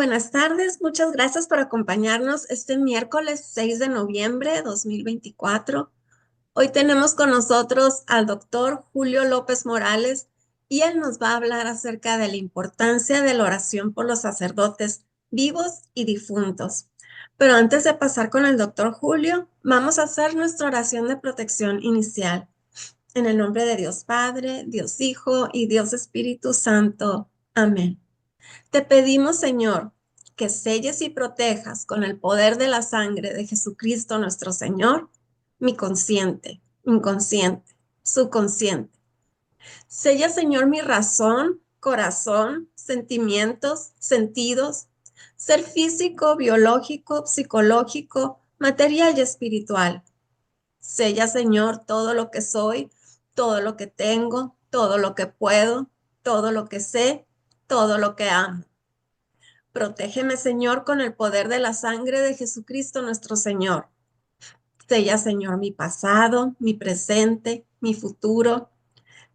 buenas tardes. Muchas gracias por acompañarnos este miércoles 6 de noviembre de 2024. Hoy tenemos con nosotros al doctor Julio López Morales y él nos va a hablar acerca de la importancia de la oración por los sacerdotes vivos y difuntos. Pero antes de pasar con el doctor Julio, vamos a hacer nuestra oración de protección inicial. En el nombre de Dios Padre, Dios Hijo y Dios Espíritu Santo. Amén. Te pedimos, Señor, que selles y protejas con el poder de la sangre de Jesucristo nuestro Señor, mi consciente, inconsciente, subconsciente. Sella, Señor, mi razón, corazón, sentimientos, sentidos, ser físico, biológico, psicológico, material y espiritual. Sella, Señor, todo lo que soy, todo lo que tengo, todo lo que puedo, todo lo que sé, todo lo que amo. Protégeme, Señor, con el poder de la sangre de Jesucristo nuestro Señor. Sella, Señor, mi pasado, mi presente, mi futuro.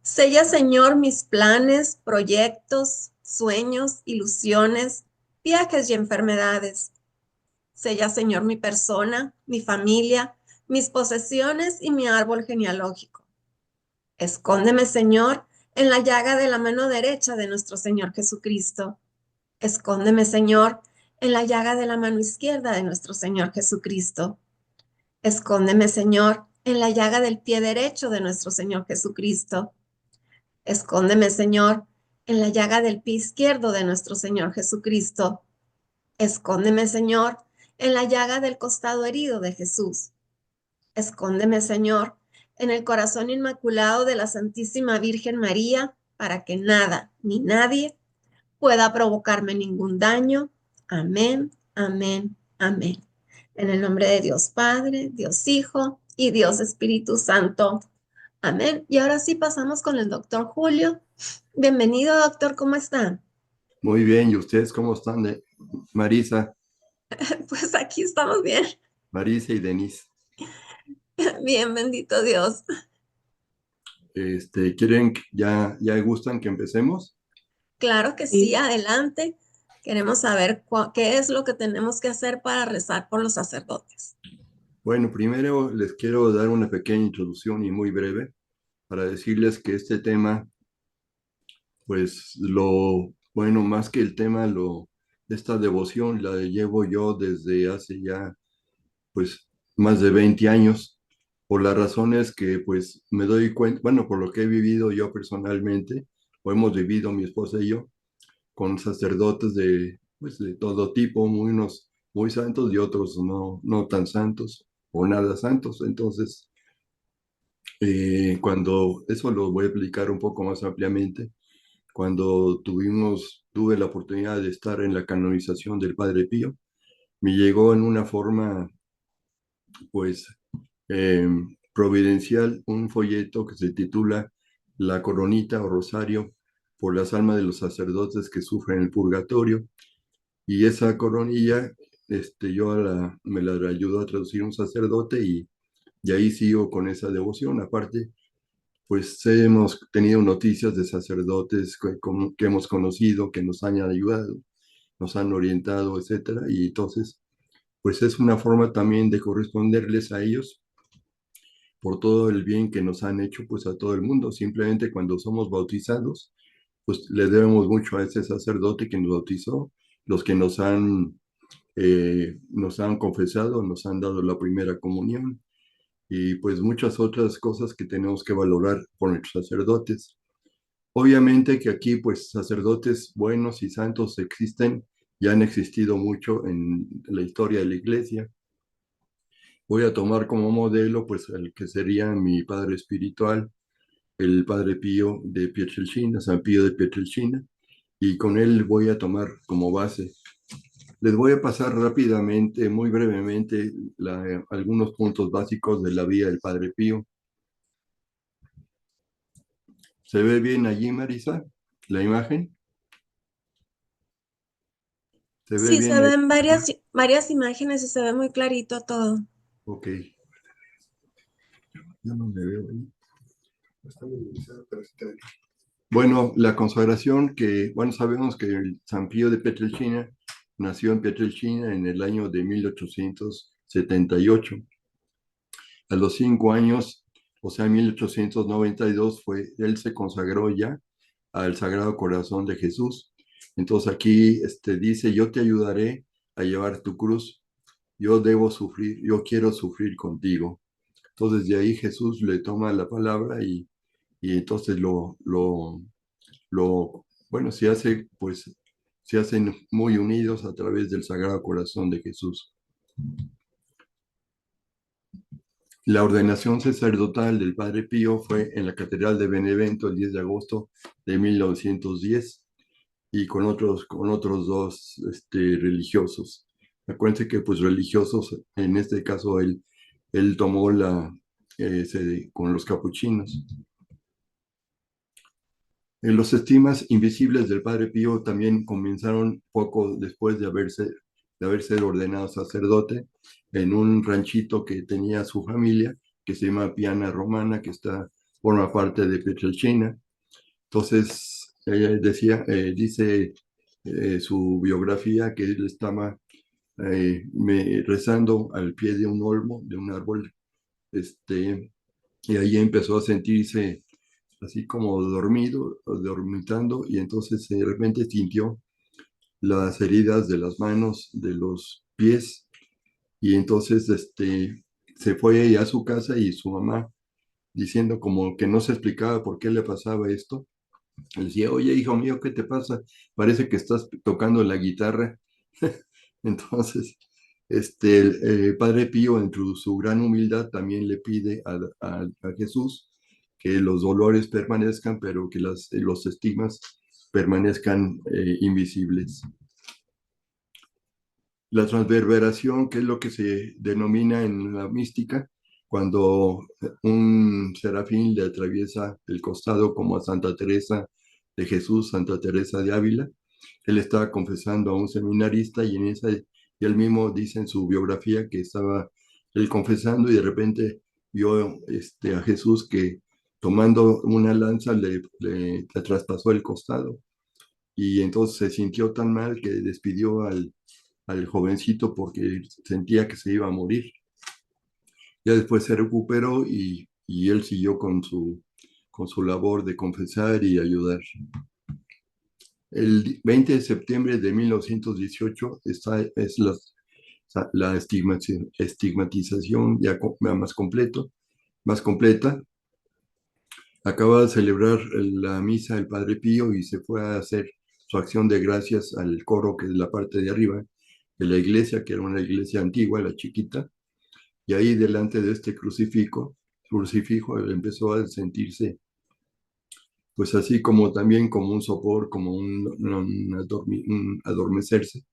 Sella, Señor, mis planes, proyectos, sueños, ilusiones, viajes y enfermedades. Sella, Señor, mi persona, mi familia, mis posesiones y mi árbol genealógico. Escóndeme, Señor, en la llaga de la mano derecha de nuestro Señor Jesucristo. Escóndeme, Señor, en la llaga de la mano izquierda de nuestro Señor Jesucristo. Escóndeme, Señor, en la llaga del pie derecho de nuestro Señor Jesucristo. Escóndeme, Señor, en la llaga del pie izquierdo de nuestro Señor Jesucristo. Escóndeme, Señor, en la llaga del costado herido de Jesús. Escóndeme, Señor, en el corazón inmaculado de la Santísima Virgen María, para que nada ni nadie pueda provocarme ningún daño. Amén, amén, amén. En el nombre de Dios Padre, Dios Hijo y Dios Espíritu Santo. Amén. Y ahora sí pasamos con el doctor Julio. Bienvenido, doctor, ¿cómo está? Muy bien, ¿y ustedes cómo están? Marisa, Pues aquí estamos bien. Marisa y Denise. Bien, bendito Dios. ¿Quieren, ya gustan que empecemos? Claro que sí, adelante. Queremos saber qué es lo que tenemos que hacer para rezar por los sacerdotes. Bueno, primero les quiero dar una pequeña introducción y muy breve para decirles que este tema, pues bueno, más que el tema, esta devoción la llevo yo desde hace ya, pues, más de 20 años, por las razones que, pues, me doy cuenta, bueno, por lo que he vivido yo personalmente, o hemos vivido mi esposa y yo, con sacerdotes pues, de todo tipo, unos muy santos y otros no tan santos o nada santos. Entonces, cuando eso lo voy a explicar un poco más ampliamente, cuando tuve la oportunidad de estar en la canonización del Padre Pío, me llegó en una forma, pues, eh, providencial un folleto que se titula La Coronita o Rosario por las almas de los sacerdotes que sufren el purgatorio. Y esa coronilla, me la ayudó a traducir un sacerdote y ahí sigo con esa devoción. Aparte, pues hemos tenido noticias de sacerdotes que hemos conocido, que nos han ayudado, nos han orientado, etcétera. Y entonces, pues es una forma también de corresponderles a ellos por todo el bien que nos han hecho, pues a todo el mundo. Simplemente cuando somos bautizados, pues le debemos mucho a ese sacerdote que nos bautizó, los que nos han confesado, nos han dado la primera comunión y pues muchas otras cosas que tenemos que valorar por nuestros sacerdotes. Obviamente que aquí pues sacerdotes buenos y santos existen, ya han existido mucho en la historia de la iglesia. Voy a tomar como modelo pues el que sería mi padre espiritual, el padre Pío de Pietrelcina, San Pío de Pietrelcina, y con él voy a tomar como base. Les voy a pasar rápidamente, muy brevemente, algunos puntos básicos de la vida del Padre Pío. ¿Se ve bien allí, Marisa? ¿La imagen? ¿Se ve Sí, bien se ahí? ven varias imágenes y se ve muy clarito todo. Ok. Yo no me veo ahí. Bueno, la consagración que, bueno, sabemos que el San Pío de Pietrelcina nació en Pietrelcina en el año de 1878. A los 5 años, o sea, en 1892, él se consagró ya al Sagrado Corazón de Jesús. Entonces aquí dice, yo te ayudaré a llevar tu cruz, yo debo sufrir, yo quiero sufrir contigo. Entonces de ahí Jesús le toma la palabra y entonces bueno, se hacen muy unidos a través del Sagrado Corazón de Jesús. La ordenación sacerdotal del Padre Pío fue en la Catedral de Benevento el 10 de agosto de 1910 y con otros dos religiosos. Acuérdense que pues religiosos, en este caso él tomó con los capuchinos. Los estigmas invisibles del Padre Pío también comenzaron poco después de haberse ordenado sacerdote en un ranchito que tenía su familia, que se llama Piana Romana, forma parte de Pietrelcina. Entonces, dice su biografía que él estaba rezando al pie de un olmo, de un árbol, y ahí empezó a sentirse así como dormido, dormitando, y entonces de repente sintió las heridas de las manos, de los pies, y entonces se fue a su casa y su mamá, diciendo como que no se explicaba por qué le pasaba esto, le decía, oye, hijo mío, ¿qué te pasa? Parece que estás tocando la guitarra. Entonces, el Padre Pío, en su gran humildad, también le pide a Jesús que los dolores permanezcan, pero que los estigmas permanezcan invisibles. La transverberación, que es lo que se denomina en la mística, cuando un serafín le atraviesa el costado, como a Santa Teresa de Jesús, Santa Teresa de Ávila. Él estaba confesando a un seminarista y él mismo dice en su biografía que estaba él confesando y de repente vio a Jesús que tomando una lanza le traspasó el costado, y entonces se sintió tan mal que despidió al jovencito porque sentía que se iba a morir. Ya después se recuperó y él siguió con su labor de confesar y ayudar. El 20 de septiembre de 1918 es la estigmatización ya más completa. Acaba de celebrar la misa del Padre Pío y se fue a hacer su acción de gracias al coro, que es la parte de arriba de la iglesia, que era una iglesia antigua, la chiquita, y ahí delante de este crucifijo, él empezó a sentirse pues así como también como un sopor, como un adormecerse,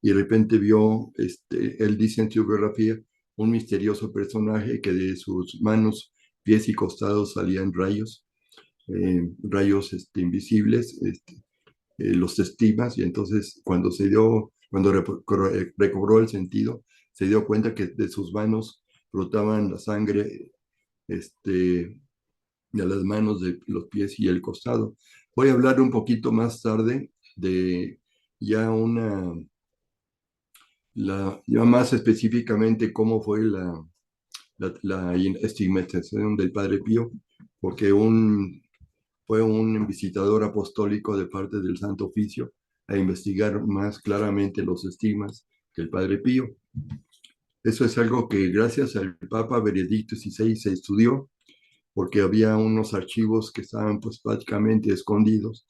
y de repente vio, él dice en su biografía, un misterioso personaje que de sus manos, pies y costados salían rayos invisibles, los estigmas, y entonces cuando recobró el sentido, se dio cuenta que de sus manos brotaban la sangre, este, de las manos, de los pies y el costado. Voy a hablar un poquito más tarde de ya ya más específicamente cómo fue la estigmatización del Padre Pío, porque fue un visitador apostólico de parte del Santo Oficio a investigar más claramente los estigmas del Padre Pío. Eso es algo que gracias al Papa Benedicto XVI se estudió, porque había unos archivos que estaban pues prácticamente escondidos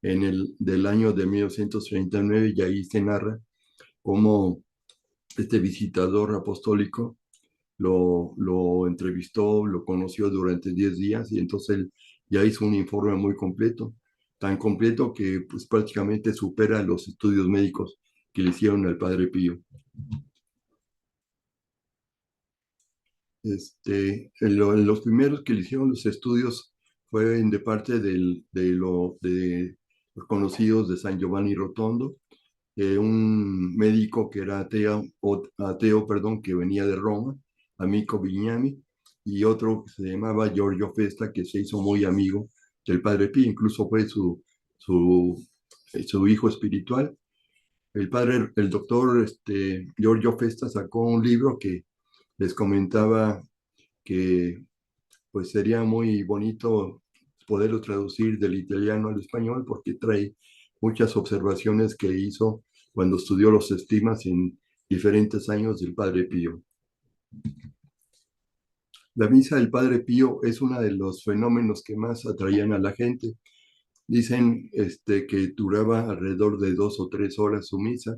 del año de 1939, y ahí se narra cómo este visitador apostólico lo entrevistó, lo conoció durante 10 días, y entonces él ya hizo un informe muy completo, tan completo que pues prácticamente supera los estudios médicos que le hicieron al Padre Pío. Los primeros que le hicieron los estudios fue de parte de los conocidos de San Giovanni Rotondo, un médico que era ateo, perdón, que venía de Roma, Amico Vignami, y otro que se llamaba Giorgio Festa, que se hizo muy amigo del Padre Pío, incluso fue su hijo espiritual. el doctor Giorgio Festa sacó un libro que les comentaba que pues sería muy bonito poderlo traducir del italiano al español porque trae muchas observaciones que hizo cuando estudió los estigmas en diferentes años del Padre Pío. La misa del Padre Pío es uno de los fenómenos que más atraían a la gente. Dicen que duraba alrededor de 2 o 3 horas su misa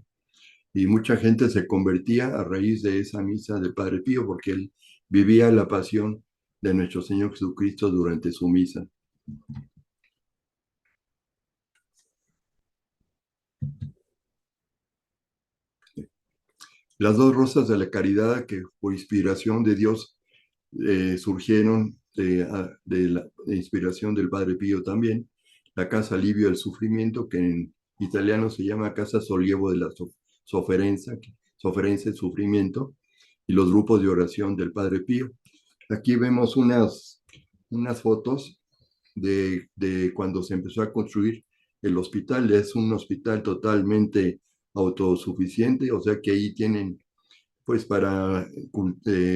y mucha gente se convertía a raíz de esa misa del Padre Pío porque él vivía la pasión de nuestro Señor Jesucristo durante su misa. Las dos rosas de la caridad que por inspiración de Dios surgieron de la inspiración del Padre Pío también, la Casa Alivio del Sufrimiento, que en italiano se llama Casa Sollievo de la Sofferenza, Sofferenza y Sufrimiento, y los grupos de oración del Padre Pío. Aquí vemos unas fotos de cuando se empezó a construir el hospital. Es un hospital totalmente autosuficiente, o sea que ahí tienen pues para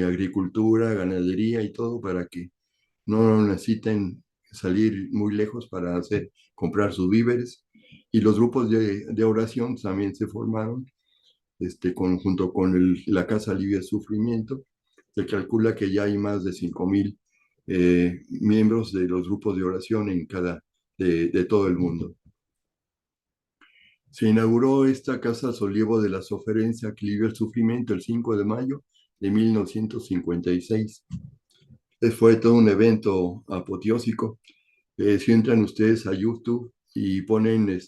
agricultura, ganadería y todo, para que no necesiten salir muy lejos para comprar sus víveres. Y los grupos de oración también se formaron junto con la Casa Alivia Sufrimiento. Se calcula que ya hay más de 5,000 miembros de los grupos de oración de todo el mundo. Se inauguró esta Casa Solievo de la Soferencia que alivia el sufrimiento el 5 de mayo de 1956. Fue todo un evento apoteósico. Si entran ustedes a YouTube y ponen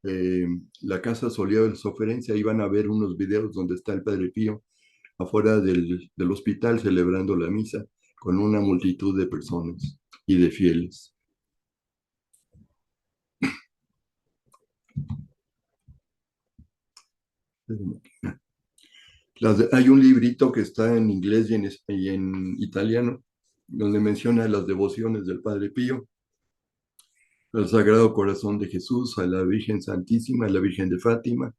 eh, la Casa Solievo de la Soferencia, ahí van a ver unos videos donde está el Padre Pío afuera del hospital celebrando la misa con una multitud de personas y de fieles. Hay un librito que está en inglés y en italiano, donde menciona las devociones del Padre Pío, al Sagrado Corazón de Jesús, a la Virgen Santísima, a la Virgen de Fátima,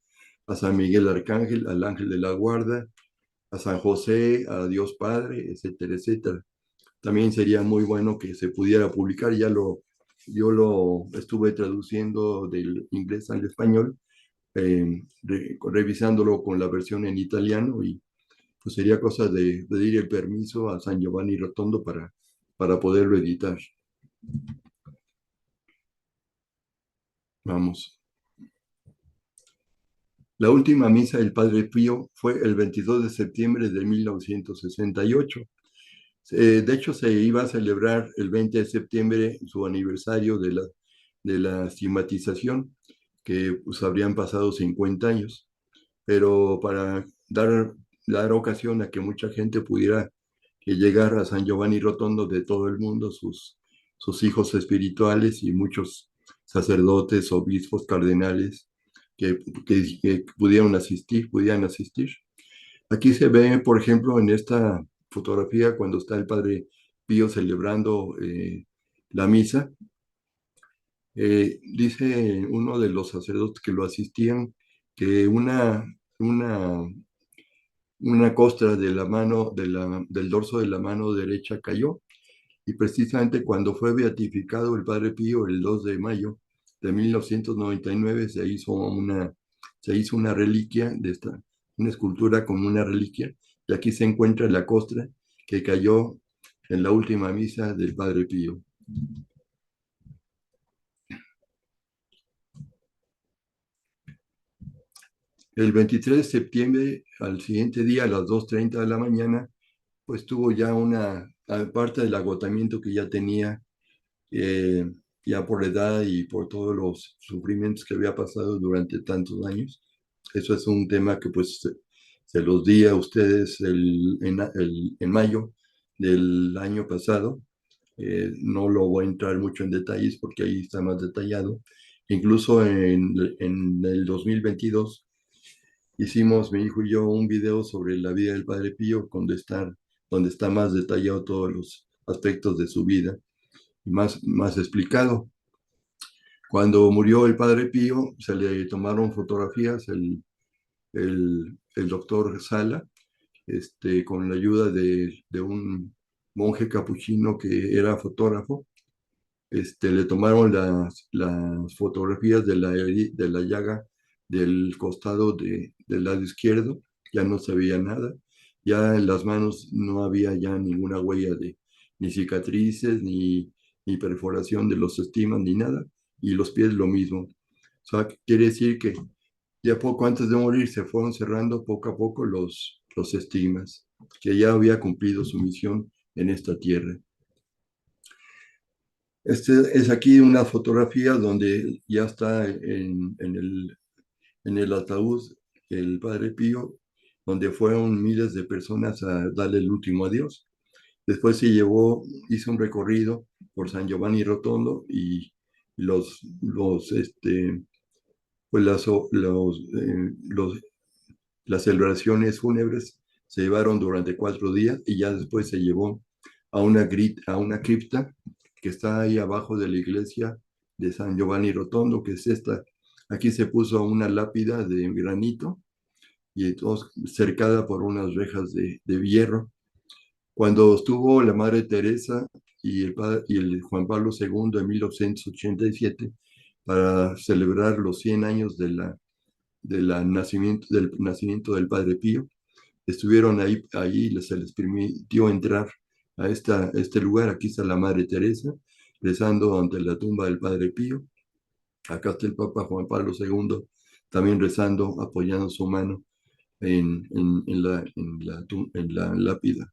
a San Miguel Arcángel, al Ángel de la Guarda, a San José, a Dios Padre, etcétera, etcétera. También sería muy bueno que se pudiera publicar, yo lo estuve traduciendo del inglés al español, revisándolo con la versión en italiano y pues sería cosa de pedir el permiso a San Giovanni Rotondo para poderlo editar. Vamos. La última misa del Padre Pío fue el 22 de septiembre de 1968. De hecho, se iba a celebrar el 20 de septiembre su aniversario de la estigmatización, que pues habrían pasado 50 años, pero para dar ocasión a que mucha gente pudiera llegar a San Giovanni Rotondo de todo el mundo, sus hijos espirituales y muchos sacerdotes, obispos, cardenales que pudieran asistir. Aquí se ve, por ejemplo, en esta fotografía cuando está el Padre Pío celebrando la misa. Dice uno de los sacerdotes que lo asistían que una, una costra de la mano, del dorso de la mano derecha cayó y precisamente cuando fue beatificado el Padre Pío el 2 de mayo de 1999 se hizo una reliquia una escultura como una reliquia, y aquí se encuentra la costra que cayó en la última misa del Padre Pío. El 23 de septiembre, al siguiente día, a las 2:30 de la mañana, pues tuvo ya aparte del agotamiento que ya tenía, eh, ya por la edad y por todos los sufrimientos que había pasado durante tantos años. Eso es un tema que pues se los di a ustedes en mayo del año pasado. No lo voy a entrar mucho en detalles porque ahí está más detallado. Incluso en el 2022 hicimos mi hijo y yo un video sobre la vida del Padre Pío, donde está más detallado todos los aspectos de su vida y más explicado. Cuando murió el padre Pío, se le tomaron fotografías el doctor Sala, con la ayuda de un monje capuchino que era fotógrafo. Le tomaron las fotografías de la llaga del costado del lado izquierdo, ya no se veía nada, ya en las manos no había ya ninguna huella de ni cicatrices, ni perforación de los estigmas, ni nada, y los pies lo mismo. O sea, quiere decir que ya poco antes de morir se fueron cerrando poco a poco los estigmas, que ya había cumplido su misión en esta tierra. Este es aquí una fotografía donde ya está en el ataúd el Padre Pío, donde fueron miles de personas a darle el último adiós. Después hizo un recorrido por San Giovanni Rotondo y pues las celebraciones fúnebres se llevaron durante 4 días y ya después se llevó a una cripta que está ahí abajo de la iglesia de San Giovanni Rotondo, que es esta. Aquí se puso una lápida de granito y entonces cercada por unas rejas de hierro. Cuando estuvo la Madre Teresa y el Juan Pablo II en 1987 para celebrar los 100 años del nacimiento del Padre Pío, estuvieron ahí se les permitió entrar a este lugar. Aquí está la Madre Teresa rezando ante la tumba del Padre Pío. Acá está el Papa Juan Pablo II también rezando, apoyando su mano en la lápida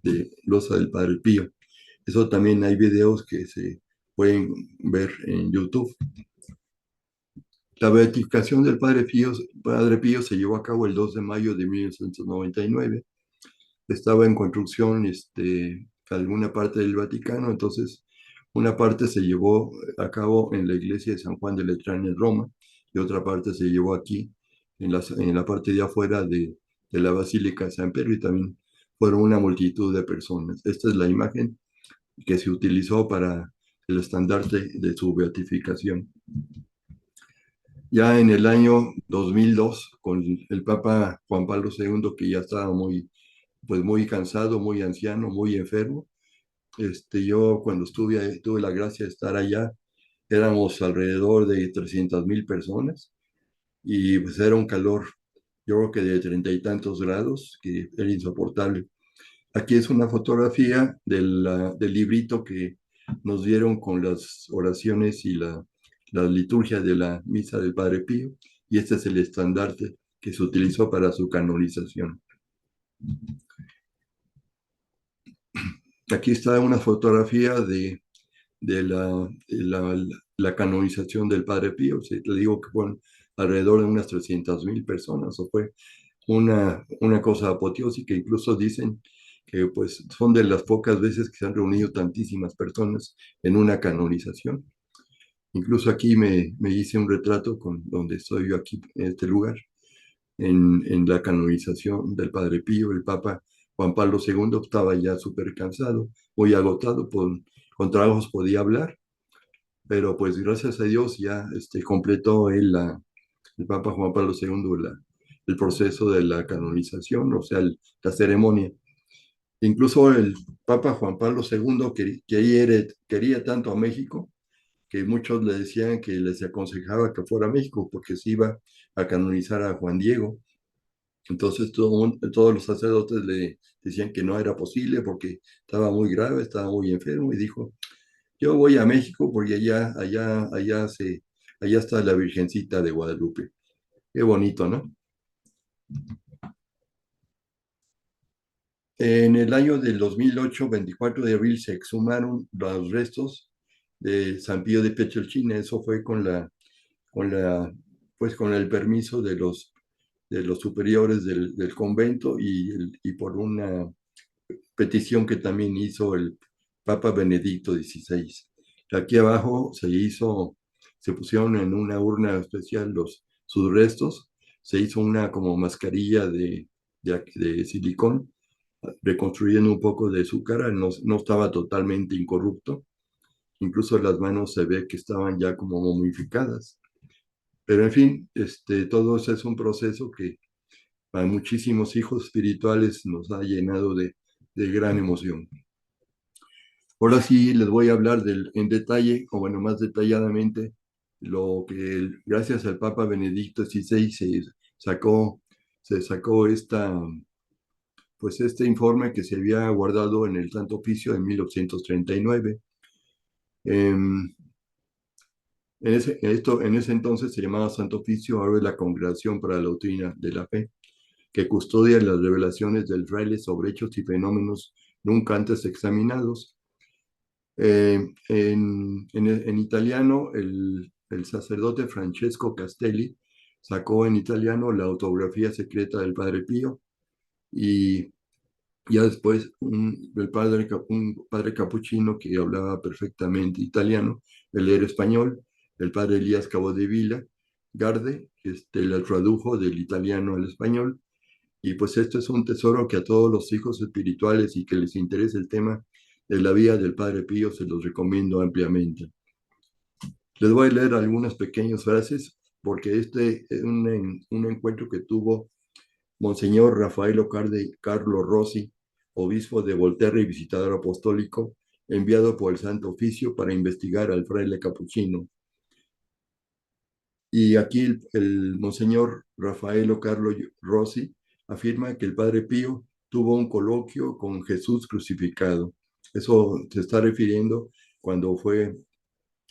de losa del Padre Pío. Eso también hay videos que se pueden ver en YouTube. La beatificación del Padre Pío se llevó a cabo el 2 de mayo de 1999. Estaba en construcción alguna parte del Vaticano, entonces una parte se llevó a cabo en la iglesia de San Juan de Letrán en Roma y otra parte se llevó aquí en la parte de afuera de la Basílica de San Pedro, y también fueron una multitud de personas. Esta es la imagen que se utilizó para el estandarte de su beatificación. Ya en el año 2002, con el Papa Juan Pablo II, que ya estaba pues muy cansado, muy anciano, muy enfermo. Yo cuando tuve la gracia de estar allá, éramos alrededor de 300,000 personas y pues era un calor, yo creo que de 30 y tantos grados, que era insoportable. Aquí es una fotografía del librito que nos dieron con las oraciones y la liturgia de la misa del Padre Pío, y este es el estandarte que se utilizó para su canonización. Aquí está una fotografía de la canonización del Padre Pío. Sí, te digo que fueron alrededor de unas 300,000 personas. O fue una cosa apoteósica. Incluso dicen que pues, son de las pocas veces que se han reunido tantísimas personas en una canonización. Incluso aquí me hice un retrato donde estoy yo aquí, en este lugar, en la canonización del Padre Pío. El Papa Juan Pablo II estaba ya súper cansado, muy agotado, con trabajos podía hablar, pero pues gracias a Dios ya completó el Papa Juan Pablo II el proceso de la canonización, o sea, la ceremonia. Incluso el Papa Juan Pablo II quería tanto a México que muchos le decían que les aconsejaba que fuera a México porque se iba a canonizar a Juan Diego. Entonces todos los sacerdotes le decían que no era posible porque estaba muy grave, estaba muy enfermo, y dijo: yo voy a México porque allá está la Virgencita de Guadalupe. Qué bonito, ¿no? En el año del 2008, 24 de abril, se exhumaron los restos de San Pío de Pietrelcina. Eso fue con la, pues con el permiso de los superiores del convento, y por una petición que también hizo el Papa Benedicto XVI. Aquí abajo se pusieron en una urna especial sus restos, se hizo una como mascarilla de silicón, reconstruyendo un poco de su cara. No estaba totalmente incorrupto, incluso las manos se ve que estaban ya como momificadas. Pero en fin, todo eso es un proceso que a muchísimos hijos espirituales nos ha llenado de gran emoción. Ahora sí les voy a hablar en detalle, o bueno, más detalladamente, lo que gracias al Papa Benedicto XVI sacó, se sacó pues este informe que se había guardado en el Santo Oficio en 1839. En en ese entonces se llamaba Santo Oficio, ahora es la Congregación para la Doctrina de la Fe, que custodia las revelaciones del fraile sobre hechos y fenómenos nunca antes examinados. En italiano, el sacerdote Francesco Castelli sacó en italiano la autografía secreta del Padre Pío, y ya después un padre capuchino que hablaba perfectamente italiano, él era español, el padre Elías Capodevila Garde, la tradujo del italiano al español. Y pues esto es un tesoro que a todos los hijos espirituales y que les interese el tema de la vida del Padre Pío se los recomiendo ampliamente. Les voy a leer algunas pequeñas frases porque este es un encuentro que tuvo Monseñor Raffaello Carlo Rossi, obispo de Volterra y visitador apostólico, enviado por el Santo Oficio para investigar al fraile capuchino. Y aquí el Monseñor Raffaello Carlo Rossi afirma que el Padre Pío tuvo un coloquio con Jesús crucificado. Eso se está refiriendo cuando fue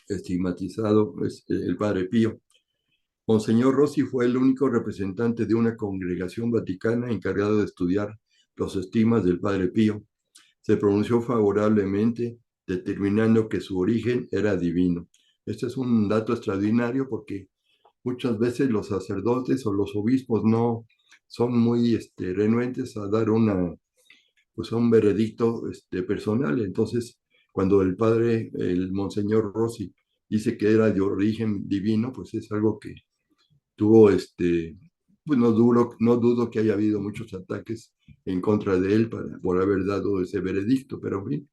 estigmatizado el Padre Pío. Monseñor Rossi fue el único representante de una congregación vaticana encargado de estudiar los estigmas del Padre Pío. Se pronunció favorablemente, determinando que su origen era divino. Este es un dato extraordinario porque muchas veces los sacerdotes o los obispos no son muy renuentes a dar pues un veredicto personal. Entonces, cuando el Monseñor Rossi dice que era de origen divino, pues es algo que tuvo, pues no dudo que haya habido muchos ataques en contra de él por haber dado ese veredicto, pero en fin,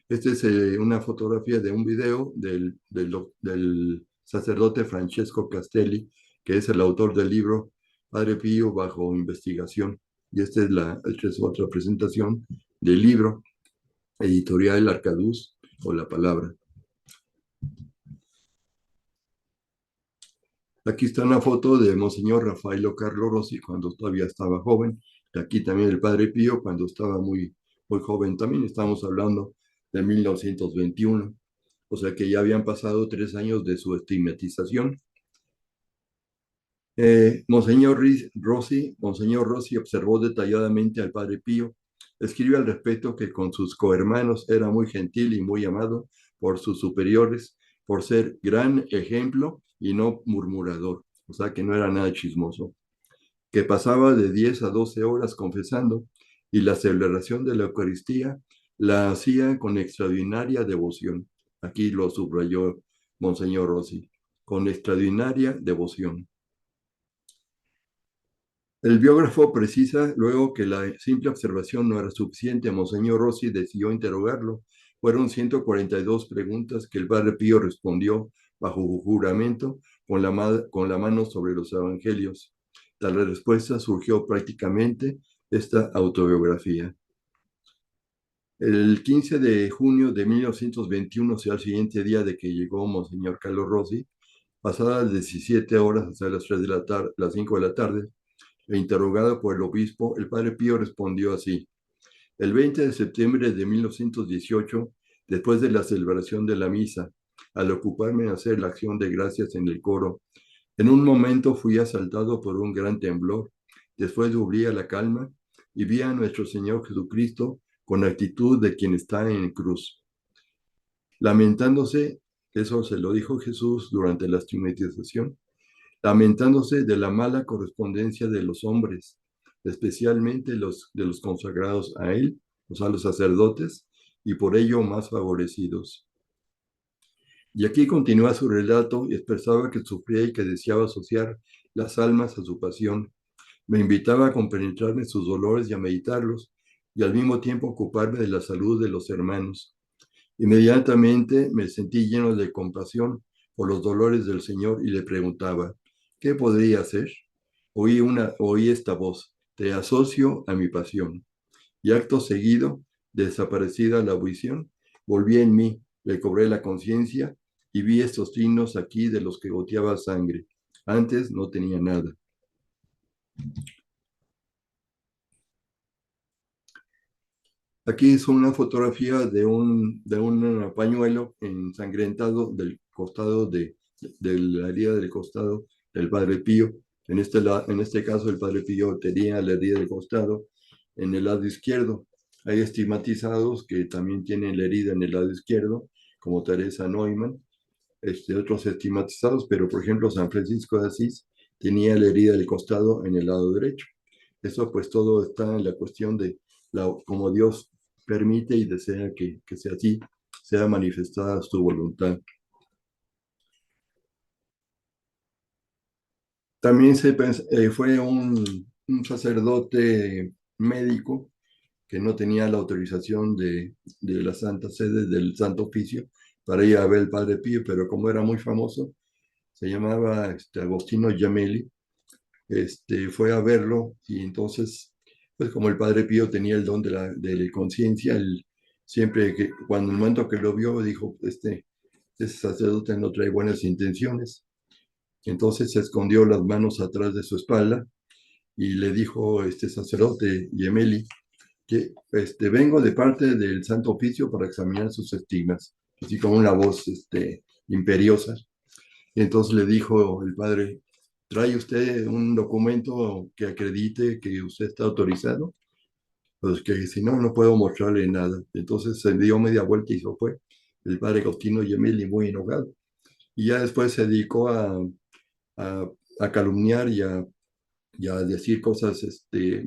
esta es una fotografía de un video del sacerdote Francesco Castelli, que es el autor del libro Padre Pío bajo investigación. Y esta es otra presentación del libro, editorial Arcaduz o La Palabra. Aquí está una foto de Monseñor Raffaello Carlo Rossi cuando todavía estaba joven. Y aquí también el Padre Pío cuando estaba muy joven. También estamos hablando de 1921. O sea que ya habían pasado 3 años de su estigmatización. Monseñor Rossi observó detalladamente al Padre Pío. Escribe al respecto que con sus cohermanos era muy gentil y muy amado por sus superiores, por ser gran ejemplo y no murmurador, o sea que no era nada chismoso, que pasaba de 10 a 12 horas confesando, y la celebración de la Eucaristía la hacía con extraordinaria devoción. Aquí lo subrayó Monseñor Rossi, con extraordinaria devoción. El biógrafo precisa luego que la simple observación no era suficiente. Monseñor Rossi decidió interrogarlo. Fueron 142 preguntas que el Padre Pío respondió bajo juramento con la mano sobre los evangelios. Tras la respuesta surgió prácticamente esta autobiografía. El 15 de junio de 1921, o sea, el siguiente día de que llegó Monseñor Carlo Rossi, pasadas 17 horas hasta las 3 de la tarde, las 5 de la tarde, interrogado por el obispo, el Padre Pío respondió así: el 20 de septiembre de 1918, después de la celebración de la misa, al ocuparme en hacer la acción de gracias en el coro, en un momento fui asaltado por un gran temblor. Después volví a la calma y vi a nuestro Señor Jesucristo con actitud de quien está en cruz. Lamentándose, eso se lo dijo Jesús durante la estigmatización, lamentándose de la mala correspondencia de los hombres, especialmente de los consagrados a él, o sea, los sacerdotes, y por ello más favorecidos. Y aquí continúa su relato y expresaba que sufría y que deseaba asociar las almas a su pasión. Me invitaba a compenetrarme en sus dolores y a meditarlos, y al mismo tiempo ocuparme de la salud de los hermanos. Inmediatamente me sentí lleno de compasión por los dolores del Señor y le preguntaba, ¿qué podría hacer? Oí esta voz, te asocio a mi pasión. Y acto seguido, desaparecida la visión, volví en mí, le cobré la conciencia y vi estos signos aquí de los que goteaba sangre. Antes no tenía nada. Aquí es una fotografía de un pañuelo ensangrentado del costado de la herida del costado del Padre Pío. En este caso, el Padre Pío tenía la herida del costado en el lado izquierdo. Hay estigmatizados que también tienen la herida en el lado izquierdo, como Teresa Neumann, otros estigmatizados, pero por ejemplo, San Francisco de Asís tenía la herida del costado en el lado derecho. Eso pues todo está en la cuestión de como Dios permite y desea que sea así, sea manifestada su voluntad. También fue un sacerdote médico que no tenía la autorización de la Santa Sede, del Santo Oficio, para ir a ver al Padre Pío, pero como era muy famoso, se llamaba Agostino Gemelli, fue a verlo y entonces, pues como el Padre Pío tenía el don de la conciencia, él siempre que, cuando el momento que lo vio, dijo, este sacerdote no trae buenas intenciones. Entonces se escondió las manos atrás de su espalda y le dijo este sacerdote Gemelli que vengo de parte del Santo Oficio para examinar sus estigmas, así como una voz imperiosa. Y entonces le dijo el padre, ¿trae usted un documento que acredite que usted está autorizado? Pues que si no, no puedo mostrarle nada. Entonces se dio media vuelta y se fue. El padre Agostino Gemelli muy enojado. Y ya después se dedicó a calumniar y a decir cosas,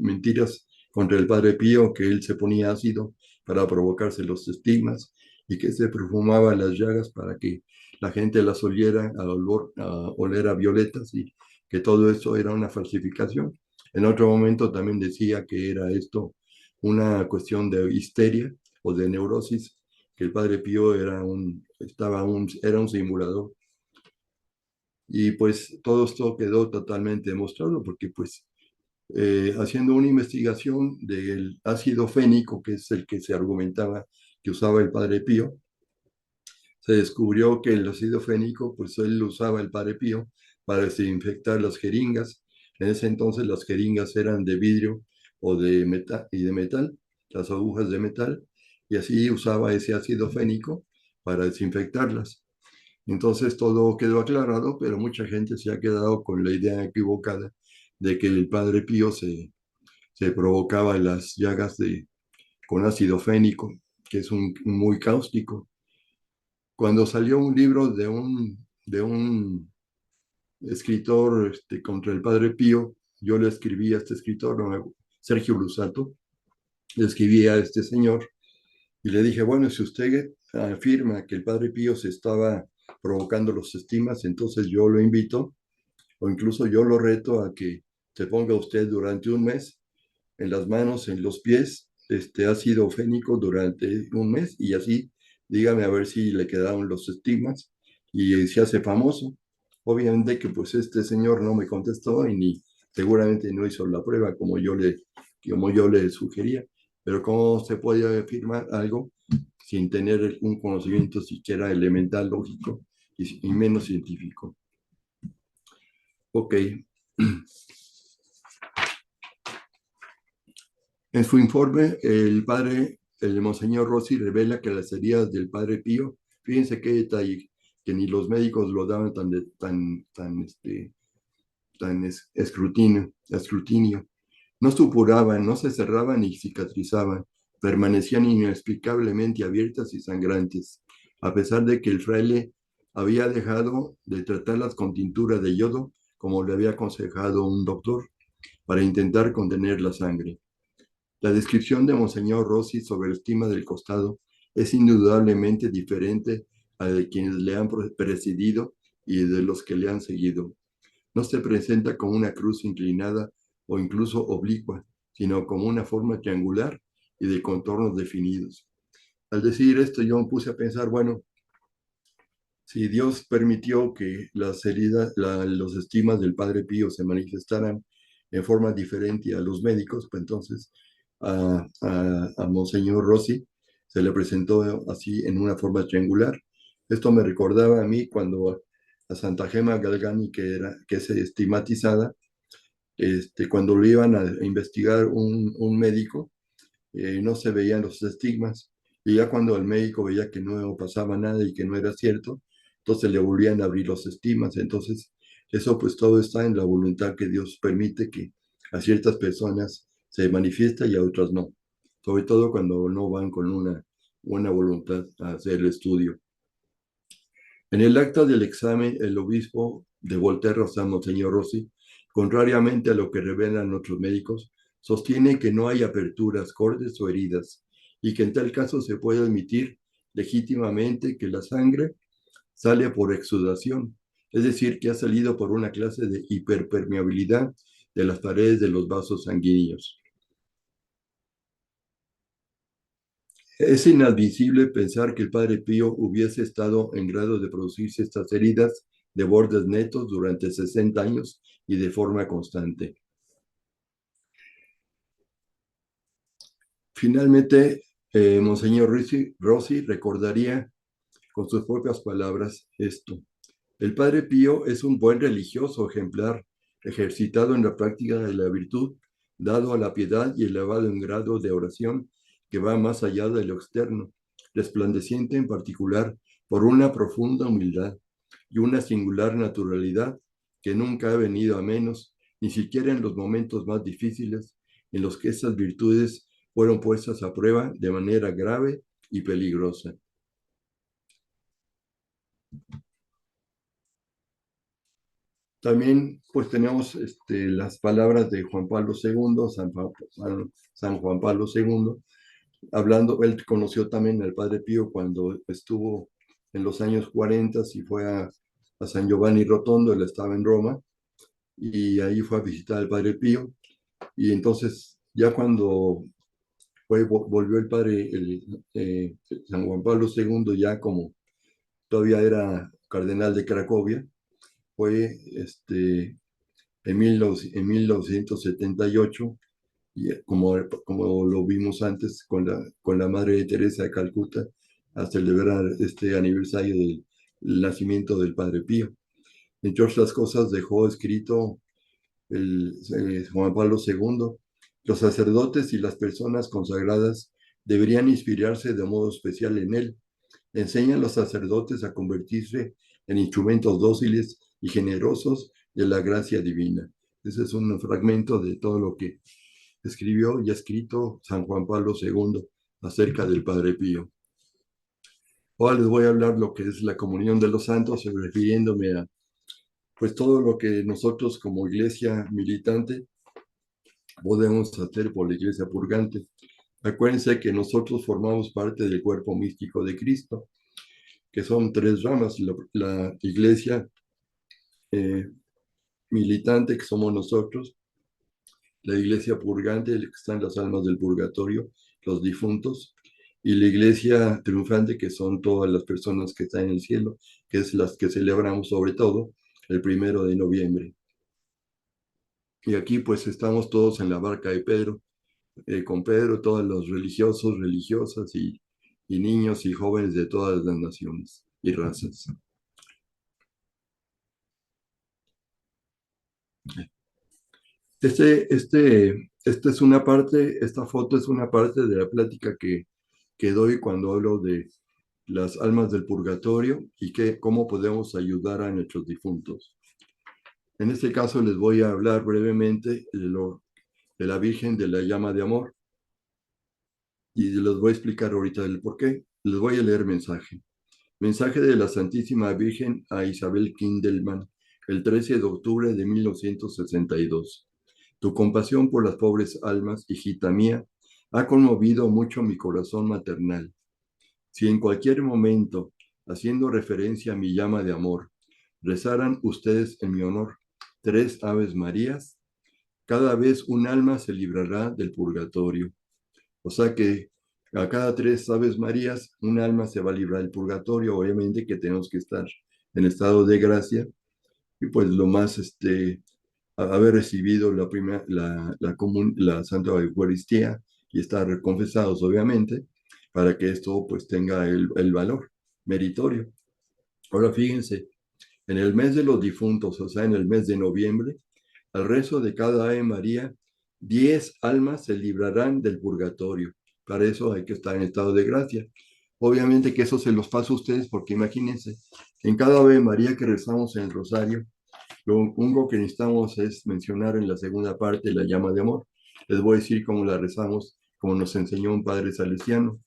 mentiras contra el padre Pío, que él se ponía ácido para provocarse los estigmas y que se perfumaba las llagas para que la gente las oliera a oler a violetas y que todo eso era una falsificación. En otro momento también decía que era esto una cuestión de histeria o de neurosis, que el padre Pío era un simulador. Y pues todo esto quedó totalmente demostrado porque pues haciendo una investigación del ácido fénico, que es el que se argumentaba que usaba el Padre Pío, se descubrió que el ácido fénico, pues él lo usaba el Padre Pío para desinfectar las jeringas. En ese entonces las jeringas eran de vidrio o de metal, las agujas de metal, y así usaba ese ácido fénico para desinfectarlas. Entonces todo quedó aclarado, pero mucha gente se ha quedado con la idea equivocada de que el Padre Pío se provocaba las llagas con ácido fénico, que es muy cáustico. Cuando salió un libro de un escritor contra el Padre Pío, yo le escribí a este escritor, Sergio Lusato, le escribí a este señor y le dije, bueno, si usted afirma que el Padre Pío se estaba provocando los estigmas, entonces yo lo invito o incluso yo lo reto a que se ponga usted durante un mes en las manos, en los pies, este ácido fénico durante un mes y así dígame a ver si le quedaron los estigmas y se hace famoso. Obviamente que pues este señor no me contestó y ni seguramente no hizo la prueba como yo le sugería, pero ¿cómo se puede afirmar algo sin tener un conocimiento siquiera elemental, lógico y menos científico? Ok. En su informe, el monseñor Rossi revela que las heridas del padre Pío, fíjense qué detalle, que ni los médicos lo daban tan escrutinio. No supuraban, no se cerraban ni cicatrizaban, permanecían inexplicablemente abiertas y sangrantes, a pesar de que el fraile había dejado de tratarlas con tintura de yodo, como le había aconsejado un doctor, para intentar contener la sangre. La descripción de Monseñor Rossi sobre el estigma del costado es indudablemente diferente a la de quienes le han precedido y de los que le han seguido. No se presenta como una cruz inclinada o incluso oblicua, sino como una forma triangular y de contornos definidos. al decir esto, yo me puse a pensar, bueno, si Dios permitió que las heridas, los estigmas del Padre Pío se manifestaran en forma diferente a los médicos, pues entonces a Monseñor Rossi se le presentó así en una forma triangular. Esto me recordaba a mí cuando a Santa Gema Galgani, que es estigmatizada, cuando lo iban a investigar un médico, no se veían los estigmas. Y ya cuando el médico veía que no pasaba nada y que no era cierto, entonces le volvían a abrir los estigmas. Entonces, eso pues todo está en la voluntad que Dios permite que a ciertas personas se manifiesta y a otras no. Sobre todo cuando no van con una buena voluntad a hacer el estudio. En el acta del examen, el obispo de Volterra, San Monseñor Rossi, contrariamente a lo que revelan otros médicos, sostiene que no hay aperturas, cortes o heridas y que en tal caso se puede admitir legítimamente que la sangre sale por exudación, es decir, que ha salido por una clase de hiperpermeabilidad de las paredes de los vasos sanguíneos. Es inadmisible pensar que el Padre Pío hubiese estado en grado de producirse estas heridas de bordes netos durante 60 años y de forma constante. Finalmente, Monseñor Rossi recordaría con sus propias palabras esto. El Padre Pío es un buen religioso ejemplar, ejercitado en la práctica de la virtud, dado a la piedad y elevado en grado de oración que va más allá de lo externo, resplandeciente en particular por una profunda humildad y una singular naturalidad que nunca ha venido a menos, ni siquiera en los momentos más difíciles, en los que esas virtudes fueron puestas a prueba de manera grave y peligrosa. También pues tenemos las palabras de Juan Pablo II, San Juan Pablo II, hablando, él conoció también al Padre Pío cuando estuvo en los años 40 y fue a San Giovanni Rotondo, él estaba en Roma, y ahí fue a visitar al Padre Pío, y entonces ya cuando volvió el Padre, San Juan Pablo II, ya como todavía era cardenal de Cracovia, fue en 1978, y como lo vimos antes con la Madre de Teresa de Calcuta, a celebrar este aniversario del nacimiento del Padre Pío. Entre otras cosas, dejó escrito Juan Pablo II, los sacerdotes y las personas consagradas deberían inspirarse de modo especial en él. Enseña a los sacerdotes a convertirse en instrumentos dóciles y generosos de la gracia divina. Ese es un fragmento de todo lo que escribió y ha escrito San Juan Pablo II acerca del Padre Pío. Ahora les voy a hablar lo que es la comunión de los santos, refiriéndome a pues todo lo que nosotros como iglesia militante podemos hacer por la iglesia purgante. Acuérdense que nosotros formamos parte del cuerpo místico de Cristo, que son tres ramas: la iglesia eh, militante, que somos nosotros; la iglesia purgante, que están las almas del purgatorio, los difuntos; y la iglesia triunfante, que son todas las personas que están en el cielo, que es las que celebramos sobre todo el 1 de noviembre. Y aquí pues estamos todos en la barca de Pedro, con Pedro, todos los religiosos, religiosas y niños y jóvenes de todas las naciones y razas. Es una parte, esta foto es una parte de la plática que doy cuando hablo de las almas del purgatorio y cómo podemos ayudar a nuestros difuntos. En este caso les voy a hablar brevemente de la Virgen de la Llama de Amor y les voy a explicar ahorita el por qué. Les voy a leer mensaje. Mensaje de la Santísima Virgen a Isabel Kindelman, el 13 de octubre de 1962. Tu compasión por las pobres almas, hijita mía, ha conmovido mucho mi corazón maternal. Si en cualquier momento, haciendo referencia a mi llama de amor, rezaran ustedes en mi honor 3 Aves Marías, cada vez un alma se librará del purgatorio. O sea que A cada tres Aves Marías, un alma se va a librar del purgatorio, obviamente que tenemos que estar en estado de gracia, y pues lo más, haber recibido la Santa Eucaristía y estar confesados, obviamente, para que esto pues tenga el valor meritorio. Ahora fíjense, en el mes de los difuntos, o sea, en el mes de noviembre, al rezo de cada Ave María, 10 almas se librarán del purgatorio. Para eso hay que estar en estado de gracia. Obviamente que eso se los paso a ustedes porque imagínense, en cada Ave María que rezamos en el rosario, lo único que necesitamos es mencionar en la segunda parte la llama de amor. Les voy a decir cómo la rezamos, como nos enseñó un padre salesiano.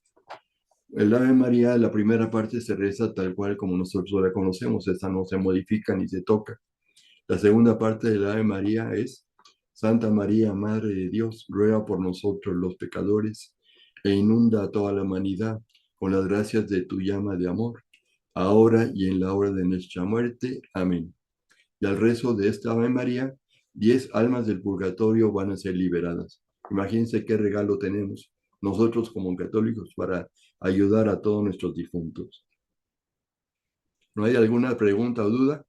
El Ave María, la primera parte se reza tal cual como nosotros la conocemos, esta no se modifica ni se toca. La segunda parte del Ave María es: Santa María, Madre de Dios, ruega por nosotros los pecadores e inunda a toda la humanidad con las gracias de tu llama de amor, ahora y en la hora de nuestra muerte. Amén. Y al rezo de esta Ave María, 10 almas del purgatorio van a ser liberadas. Imagínense qué regalo tenemos nosotros como católicos para ayudar a todos nuestros difuntos. ¿No hay alguna pregunta o duda?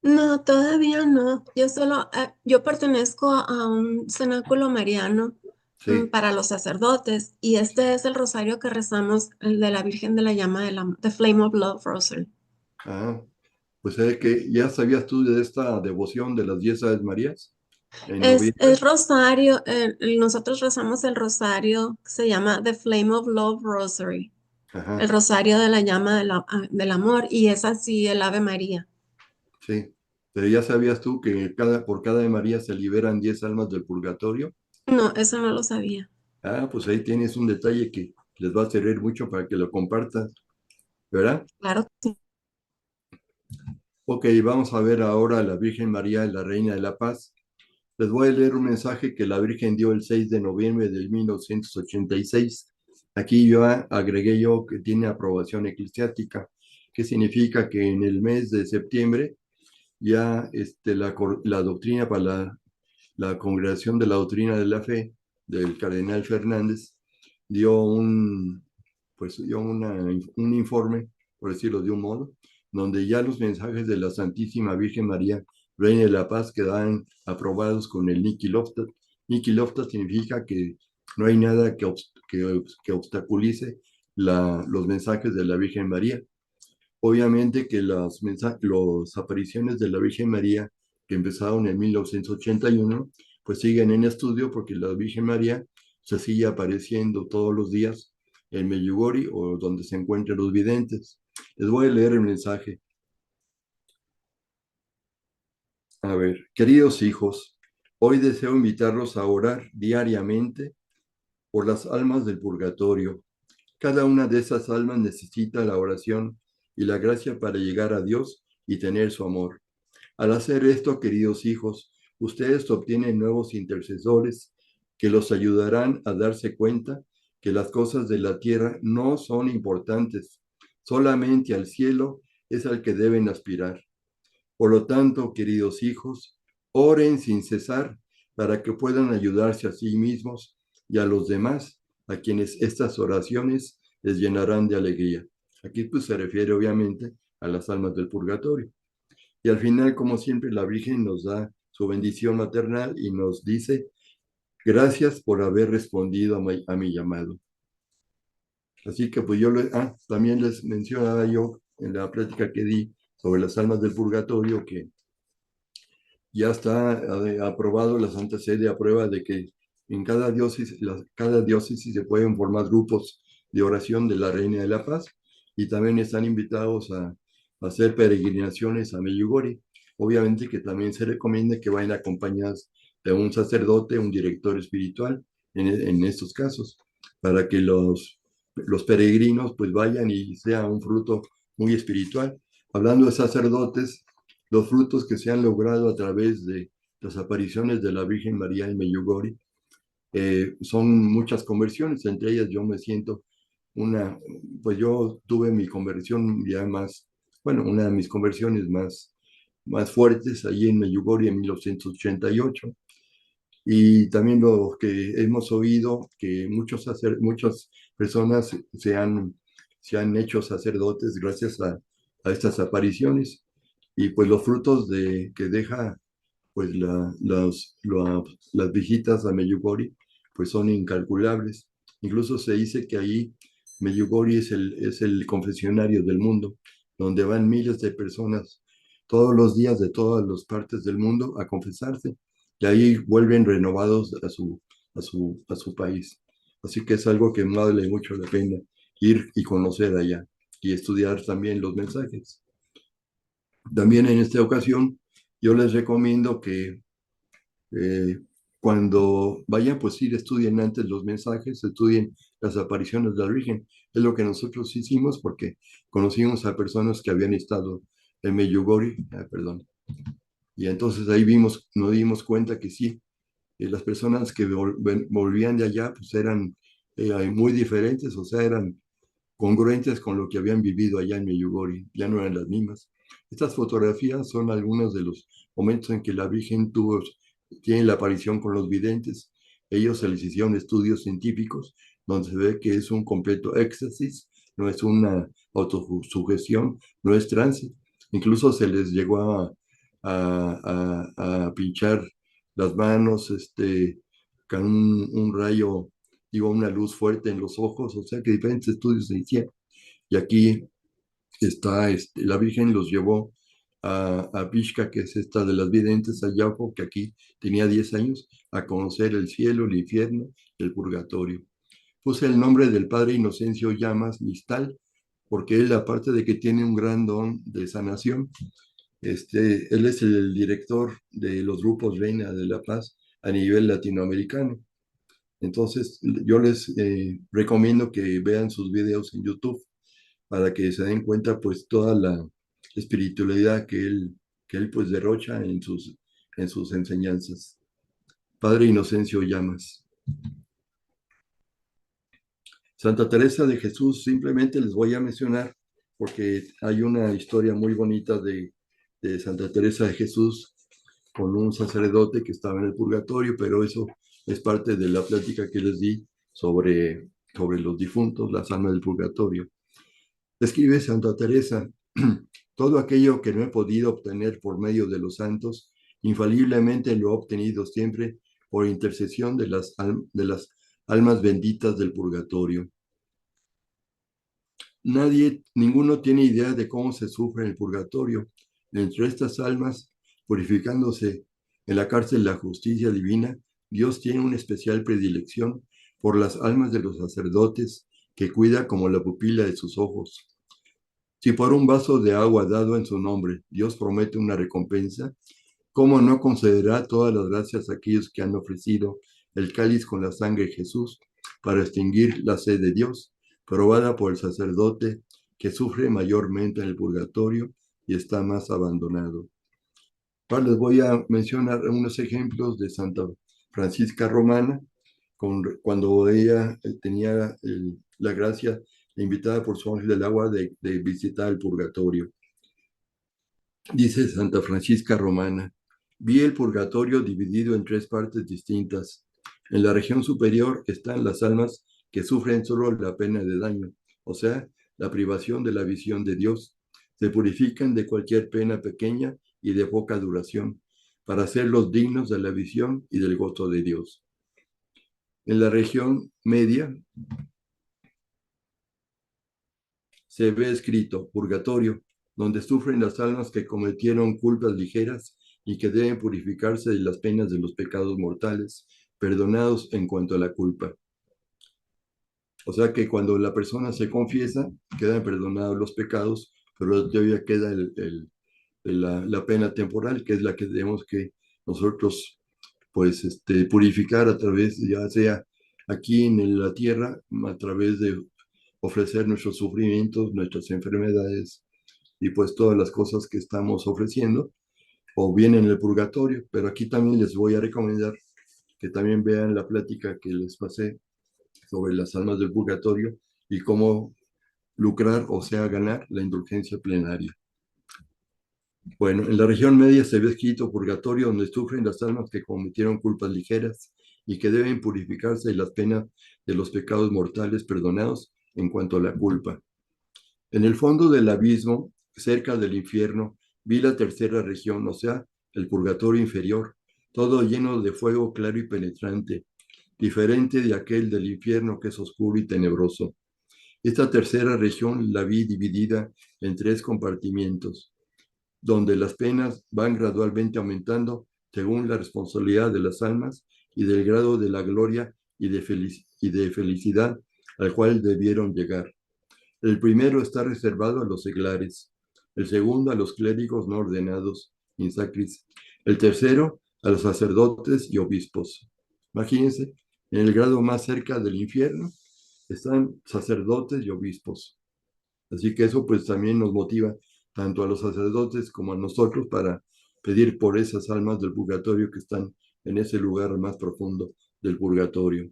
No, todavía no. Yo pertenezco a un cenáculo mariano Sí. para los sacerdotes y este es el rosario que rezamos, el de la Virgen de la Llama de la The Flame of Love Rosary. Ah, pues que ya sabías tú de esta devoción de las 10 Aves Marías en Es noviembre. rosario, nosotros rezamos el rosario que se llama The Flame of Love Rosary, el Ajá, rosario de la llama del amor y es así el Ave María. sí. Pero ya sabías tú que por cada Ave María se liberan 10 almas del purgatorio. No, eso no lo sabía. Ah, pues ahí tienes un detalle que les va a servir mucho para que lo compartas, ¿verdad? Claro que sí. Ok, vamos a ver ahora a la Virgen María, la Reina de la Paz. Les voy a leer un mensaje que la Virgen dio el 6 de noviembre de 1986. Aquí agregué yo que tiene aprobación eclesiástica, que significa que en el mes de septiembre ya la doctrina para la Congregación de la Doctrina de la Fe del Cardenal Fernández dio un informe, por decirlo de un modo, donde ya los mensajes de la Santísima Virgen María, Reina de la Paz, quedaban aprobados con el Niki Loftas. Niki Loftas significa que no hay nada que obstaculice los mensajes de la Virgen María. Obviamente que las apariciones de la Virgen María que empezaron en 1981, pues siguen en estudio porque la Virgen María se sigue apareciendo todos los días en Medjugorje o donde se encuentran los videntes. Les voy a leer el mensaje. A ver, queridos hijos, hoy deseo invitarlos a orar diariamente por las almas del purgatorio. Cada una de esas almas necesita la oración y la gracia para llegar a Dios y tener su amor. Al hacer esto, queridos hijos, ustedes obtienen nuevos intercesores que los ayudarán a darse cuenta que las cosas de la tierra no son importantes, solamente al cielo es al que deben aspirar. Por lo tanto, queridos hijos, oren sin cesar para que puedan ayudarse a sí mismos y a los demás, a quienes estas oraciones les llenarán de alegría. Aquí pues se refiere obviamente a las almas del purgatorio. Y al final, como siempre, la Virgen nos da su bendición maternal y nos dice: gracias por haber respondido a mi llamado. Así que pues también les mencionaba yo en la plática que di sobre las almas del purgatorio que ya está aprobado, la Santa Sede aprueba de que en cada diócesis se pueden formar grupos de oración de la Reina de la Paz y también están invitados a hacer peregrinaciones a Medjugorje. Obviamente que también se recomienda que vayan acompañados de un sacerdote, un director espiritual en estos casos, para que los peregrinos pues vayan y sea un fruto muy espiritual. Hablando de sacerdotes, los frutos que se han logrado a través de las apariciones de la Virgen María en Medjugorje son muchas conversiones, entre ellas yo me siento una, pues yo tuve mi conversión ya más, bueno, una de mis conversiones más fuertes allí en Medjugorje en 1988. Y también lo que hemos oído, que muchas personas se han hecho sacerdotes gracias a estas apariciones. Y pues los frutos que deja pues las visitas a Medjugorje pues son incalculables. Incluso se dice que ahí Medjugorje es el confesionario del mundo, donde van miles de personas todos los días de todas las partes del mundo a confesarse y ahí vuelven renovados a su país. Así que es algo que vale mucho la pena ir y conocer allá y estudiar también los mensajes. También en esta ocasión yo les recomiendo que eh, cuando vayan, pues sí, estudien antes los mensajes, estudien las apariciones de la Virgen. Es lo que nosotros hicimos porque conocimos a personas que habían estado en Medjugorje, perdón, y entonces ahí nos dimos cuenta que sí, las personas que volvían de allá, pues eran muy diferentes, o sea, eran congruentes con lo que habían vivido allá en Medjugorje, ya no eran las mismas. Estas fotografías son algunos de los momentos en que la Virgen tiene la aparición con los videntes. Ellos se les hicieron estudios científicos donde se ve que es un completo éxtasis, no es una autosugestión, no es trance. Incluso se les llegó a pinchar las manos con un rayo, digo, una luz fuerte en los ojos, o sea que diferentes estudios se hicieron. Y aquí está, la Virgen los llevó a Pishka, que es esta de las videntes, a Yauco, que aquí tenía 10 años, a conocer el cielo, el infierno, el purgatorio. Puse el nombre del padre Inocencio Llamas Mistal, porque él, aparte de que tiene un gran don de sanación, él es el director de los grupos Reina de la Paz a nivel latinoamericano. Entonces, yo les recomiendo que vean sus videos en YouTube para que se den cuenta pues toda la espiritualidad que él pues derrocha en sus enseñanzas. Padre Inocencio Llamas. Santa Teresa de Jesús, simplemente les voy a mencionar porque hay una historia muy bonita de Santa Teresa de Jesús con un sacerdote que estaba en el purgatorio, pero eso es parte de la plática que les di sobre los difuntos, las almas del purgatorio. Describe Santa Teresa, todo aquello que no he podido obtener por medio de los santos, infaliblemente lo he obtenido siempre por intercesión de las almas benditas del purgatorio. Ninguno tiene idea de cómo se sufre en el purgatorio. Entre estas almas, purificándose en la cárcel de la justicia divina, Dios tiene una especial predilección por las almas de los sacerdotes que cuida como la pupila de sus ojos. Si por un vaso de agua dado en su nombre Dios promete una recompensa, ¿cómo no concederá todas las gracias a aquellos que han ofrecido el cáliz con la sangre de Jesús para extinguir la sed de Dios, probada por el sacerdote que sufre mayormente en el purgatorio y está más abandonado? Ahora les voy a mencionar unos ejemplos de Santa Francisca Romana, cuando ella tenía la gracia invitada por su ángel del agua de visitar el purgatorio. Dice Santa Francisca Romana, vi el purgatorio dividido en tres partes distintas. En la región superior están las almas que sufren solo la pena de daño, o sea, la privación de la visión de Dios. Se purifican de cualquier pena pequeña y de poca duración, para hacerlos dignos de la visión y del gozo de Dios. En la región media se ve escrito purgatorio, donde sufren las almas que cometieron culpas ligeras y que deben purificarse de las penas de los pecados mortales, perdonados en cuanto a la culpa. O sea que cuando la persona se confiesa, quedan perdonados los pecados, pero todavía queda la pena temporal, que es la que tenemos que nosotros pues purificar a través, ya sea aquí en la tierra, a través de ofrecer nuestros sufrimientos, nuestras enfermedades y pues todas las cosas que estamos ofreciendo, o bien en el purgatorio. Pero aquí también les voy a recomendar que también vean la plática que les pasé sobre las almas del purgatorio y cómo lucrar, o sea, ganar la indulgencia plenaria. Bueno, en la región media se ve escrito purgatorio, donde sufren las almas que cometieron culpas ligeras y que deben purificarse de las penas de los pecados mortales perdonados en cuanto a la culpa. En el fondo del abismo, cerca del infierno, vi la tercera región, o sea, el purgatorio inferior, todo lleno de fuego claro y penetrante, diferente de aquel del infierno que es oscuro y tenebroso. Esta tercera región la vi dividida en tres compartimientos, donde las penas van gradualmente aumentando según la responsabilidad de las almas y del grado de la gloria y de felicidad al cual debieron llegar. El primero está reservado a los seglares, el segundo a los clérigos no ordenados, insacris, el tercero a los sacerdotes y obispos. Imagínense, en el grado más cerca del infierno están sacerdotes y obispos. Así que eso pues también nos motiva tanto a los sacerdotes como a nosotros para pedir por esas almas del purgatorio que están en ese lugar más profundo del purgatorio.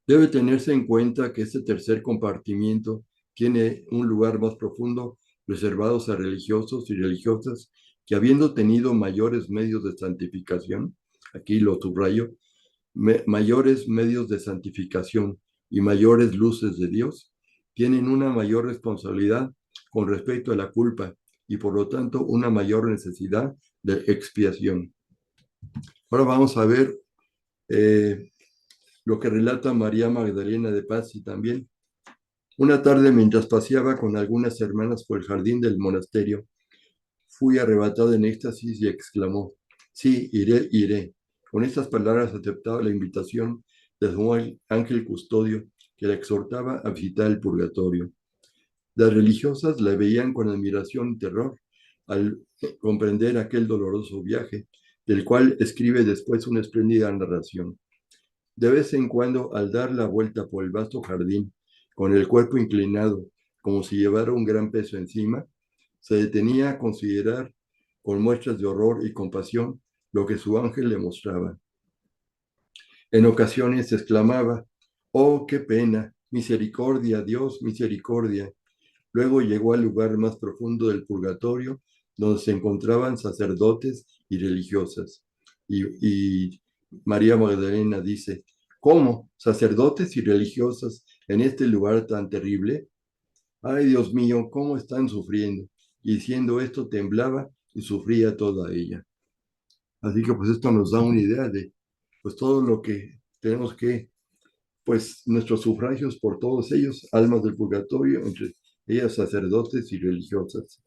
Debe tenerse en cuenta que este tercer compartimiento tiene un lugar más profundo reservados a religiosos y religiosas que habiendo tenido mayores medios de santificación, aquí lo subrayo, mayores medios de santificación y mayores luces de Dios, tienen una mayor responsabilidad con respecto a la culpa y por lo tanto una mayor necesidad de expiación. Ahora vamos a ver eh, lo que relata María Magdalena de Paz y también. Una tarde, mientras paseaba con algunas hermanas por el jardín del monasterio, fui arrebatado en éxtasis y exclamó: sí, iré, iré. Con estas palabras aceptaba la invitación de su ángel custodio que la exhortaba a visitar el purgatorio. Las religiosas la veían con admiración y terror al comprender aquel doloroso viaje, del cual escribe después una espléndida narración. De vez en cuando, al dar la vuelta por el vasto jardín, con el cuerpo inclinado, como si llevara un gran peso encima, se detenía a considerar con muestras de horror y compasión lo que su ángel le mostraba. En ocasiones exclamaba: oh, qué pena, misericordia, Dios, misericordia. Luego llegó al lugar más profundo del purgatorio, donde se encontraban sacerdotes y religiosas. Y María Magdalena dice: ¿cómo? ¿Sacerdotes y religiosas en este lugar tan terrible? Ay, Dios mío, ¿cómo están sufriendo? Y diciendo esto temblaba y sufría toda ella. Así que pues esto nos da una idea de pues todo lo que tenemos que, pues nuestros sufragios por todos ellos, almas del purgatorio, entre ellas sacerdotes y religiosas.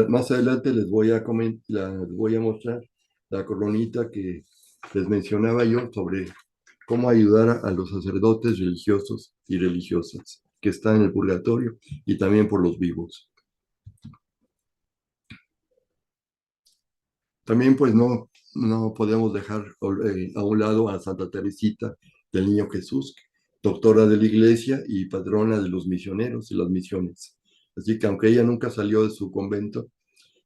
Más adelante les voy a mostrar la coronita que les mencionaba yo sobre cómo ayudar a los sacerdotes religiosos y religiosas que están en el purgatorio y también por los vivos. También pues no podemos dejar a un lado a Santa Teresita del Niño Jesús, doctora de la iglesia y patrona de los misioneros y las misiones. Así que aunque ella nunca salió de su convento,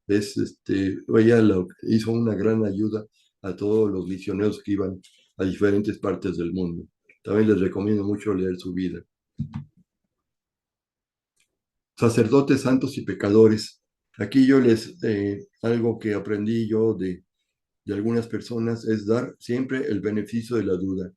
ella hizo una gran ayuda a todos los misioneros que iban a diferentes partes del mundo. También les recomiendo mucho leer su vida. Sacerdotes santos y pecadores. Aquí algo que aprendí yo de algunas personas es dar siempre el beneficio de la duda.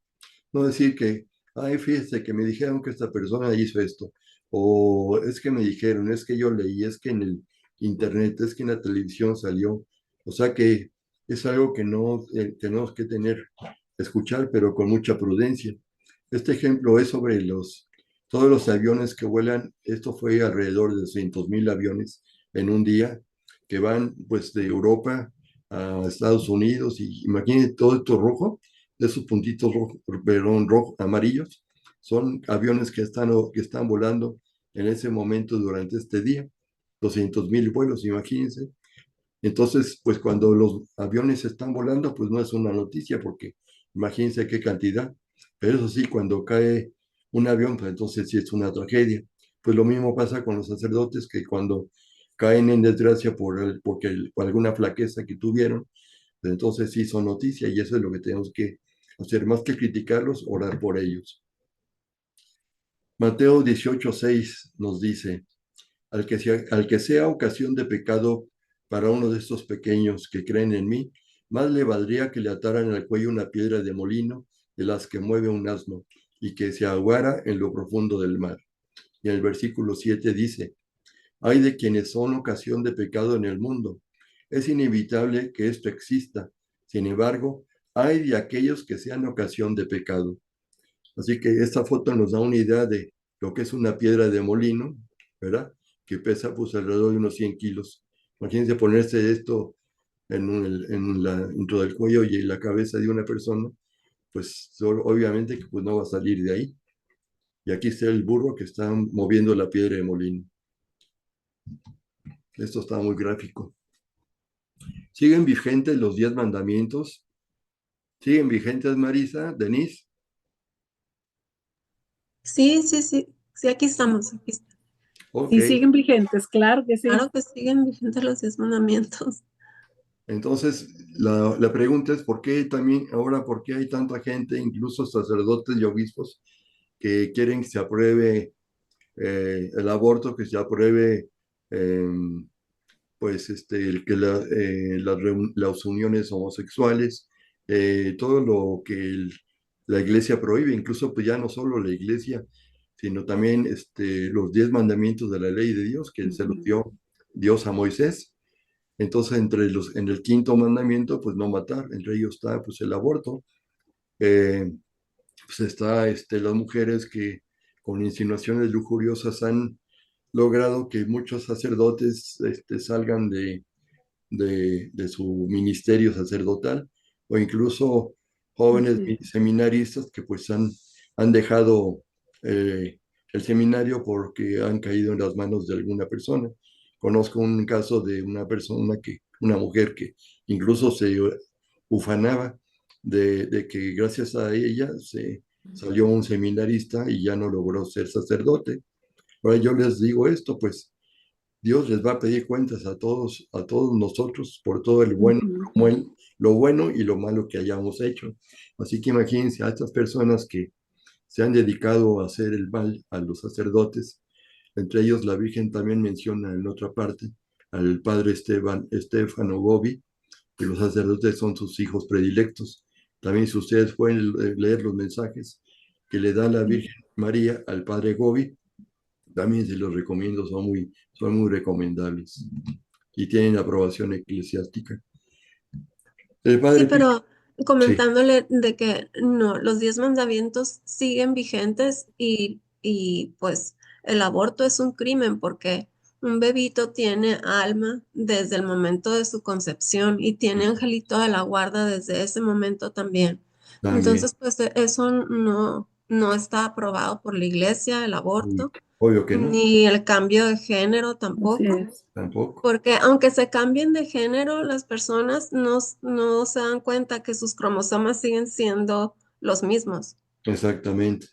No decir que, ay, fíjese que me dijeron que esta persona hizo esto, o es que me dijeron, es que yo leí, es que en el internet, es que en la televisión salió. O sea que es algo que no tenemos que escuchar, pero con mucha prudencia. Este ejemplo es sobre todos los aviones que vuelan. Esto fue alrededor de 200,000 aviones en un día que van pues de Europa a Estados Unidos y imagínense todo esto rojo, esos puntitos rojos, perdón, amarillos, son aviones que están volando en ese momento durante este día, 200,000 vuelos, imagínense. Entonces, pues cuando los aviones están volando, pues no es una noticia porque imagínense qué cantidad. Pero eso sí, cuando cae un avión, pues entonces sí es una tragedia. Pues lo mismo pasa con los sacerdotes que cuando caen en desgracia por alguna flaqueza que tuvieron, pues entonces sí son noticia y eso es lo que tenemos que hacer, más que criticarlos, orar por ellos. Mateo 18:6 nos dice: al que sea ocasión de pecado para uno de estos pequeños que creen en mí, más le valdría que le ataran al cuello una piedra de molino de las que mueve un asno y que se ahogara en lo profundo del mar. Y en el versículo 7 dice, hay de quienes son ocasión de pecado en el mundo. Es inevitable que esto exista. Sin embargo, hay de aquellos que sean ocasión de pecado. Así que esta foto nos da una idea de lo que es una piedra de molino, ¿verdad? Que pesa pues alrededor de unos 100 kilos. Imagínense ponerse esto dentro del cuello y en la cabeza de una persona, pues obviamente que pues no va a salir de ahí. Y aquí está el burro que está moviendo la piedra de molino. Esto está muy gráfico. ¿Siguen vigentes los 10 mandamientos? ¿Siguen vigentes, Marisa, Denise? Sí, sí, sí, sí, aquí estamos, aquí estamos. Ok. Sí, siguen vigentes, claro que sí. Claro que siguen vigentes los 10 mandamientos. Entonces, la pregunta es, ¿por qué también ahora, por qué hay tanta gente, incluso sacerdotes y obispos, que quieren que se apruebe el aborto, que se apruebe eh, pues las uniones homosexuales, todo lo que la iglesia prohíbe, incluso pues ya no solo la iglesia, sino también los 10 mandamientos de la ley de Dios que se los Ujú. dio Dios a Moisés. Entonces, en el quinto mandamiento, pues no matar, entre ellos está pues el aborto. Eh, pues está las mujeres que con insinuaciones lujuriosas han logrado que muchos sacerdotes salgan de su ministerio sacerdotal, o incluso jóvenes Así es. seminaristas que pues han dejado eh, el seminario porque han caído en las manos de alguna persona. Conozco un caso de una mujer que incluso se ufanaba de que gracias a ella se salió un seminarista y ya no logró ser sacerdote. Ahora yo les digo esto, pues Dios les va a pedir cuentas a todos nosotros por todo el bueno, Ujú. lo bueno y lo malo que hayamos hecho. Así que imagínense a estas personas que se han dedicado a hacer el mal a los sacerdotes. Entre ellos la Virgen también menciona en otra parte al padre Estefano Gobi, que los sacerdotes son sus hijos predilectos. También si ustedes pueden leer los mensajes que le da la Sí. Virgen María al padre Gobi, también se los recomiendo, son muy recomendables y tienen aprobación eclesiástica. El Sí, Padre Pío, pero sí, comentándole de que no, los 10 mandamientos siguen vigentes y pues el aborto es un crimen porque un bebito tiene alma desde el momento de su concepción y tiene angelito de la guarda desde ese momento también. también, Entonces, pues eso no, no está aprobado por la iglesia, el obvio, aborto, obvio que no, ni el cambio de género Así tampoco. es. tampoco, Porque aunque se cambien de género, las personas no se dan cuenta que sus cromosomas siguen siendo los mismos. exactamente.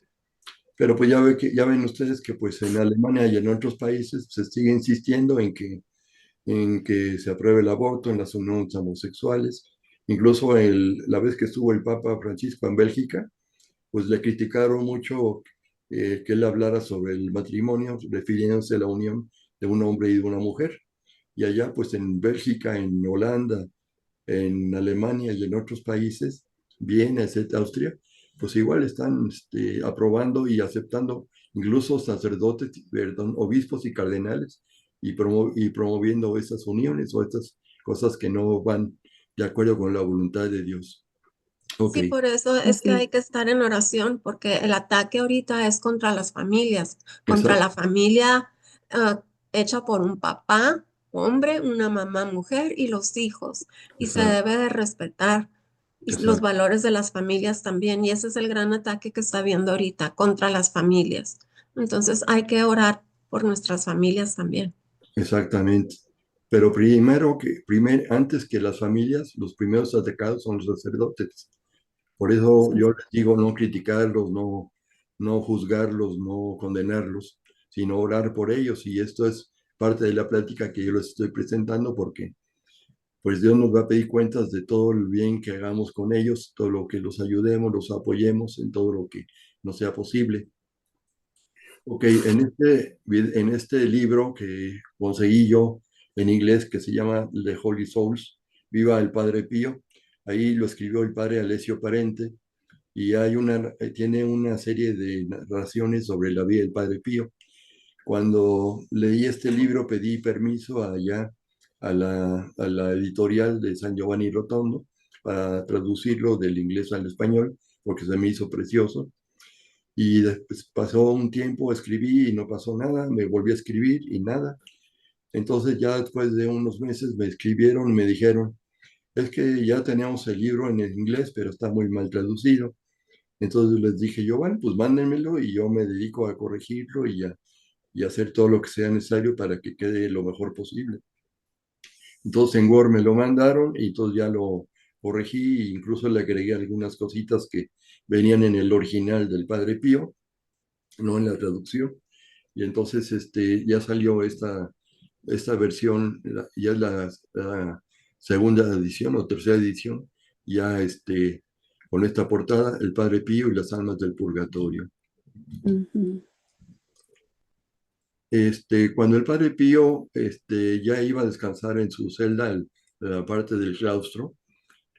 Pero pues ya ven ustedes que pues en Alemania y en otros países se sigue insistiendo en que se apruebe el aborto en las uniones homosexuales. Incluso la vez que estuvo el Papa Francisco en Bélgica, pues le criticaron mucho que él hablara sobre el matrimonio, refiriéndose a la unión de un hombre y de una mujer. Y allá, pues en Bélgica, en Holanda, en Alemania y en otros países, Viena, etcétera, Austria, pues igual están aprobando y aceptando incluso sacerdotes, perdón, obispos y cardenales y promoviendo estas uniones o estas cosas que no van de acuerdo con la voluntad de Dios. Ok, Sí, por eso es que Así hay es. que estar en oración, porque el ataque ahorita es contra las familias, contra exacto, la familia hecha por un papá, hombre, una mamá, mujer y los hijos. Y se exacto, debe de respetar los exacto, valores de las familias también. Y ese es el gran ataque que está habiendo ahorita contra las familias. Entonces hay que orar por nuestras familias también. exactamente. Pero antes que las familias, los primeros atacados son los sacerdotes. Por eso Así yo es. les digo no criticarlos, no juzgarlos, no condenarlos, sino orar por ellos. Y esto es parte de la plática que yo les estoy presentando porque pues Dios nos va a pedir cuentas de todo el bien que hagamos con ellos, todo lo que los ayudemos, los apoyemos en todo lo que nos sea posible. Ok, en este libro que conseguí yo, en inglés que se llama The Holy Souls, Viva el Padre Pío. Ahí lo escribió el padre Alessio Parente y tiene una serie de narraciones sobre la vida del Padre Pío. Cuando leí este libro pedí permiso allá a la editorial de San Giovanni Rotondo para traducirlo del inglés al español, porque se me hizo precioso. Y después pasó un tiempo, escribí y no pasó nada, me volví a escribir y nada. Entonces ya después de unos meses me escribieron y me dijeron, es que ya teníamos el libro en el inglés, pero está muy mal traducido. Entonces les dije yo, bueno, pues mándenmelo y yo me dedico a corregirlo y hacer todo lo que sea necesario para que quede lo mejor posible. Entonces en Word me lo mandaron y entonces ya lo corregí e incluso le agregué algunas cositas que venían en el original del Padre Pío, no en la traducción. Y entonces ya salió esta versión, ya es la segunda edición o tercera edición, ya con esta portada, El Padre Pío y las almas del purgatorio. Ujú. Cuando el Padre Pío ya iba a descansar en su celda, en la parte del claustro,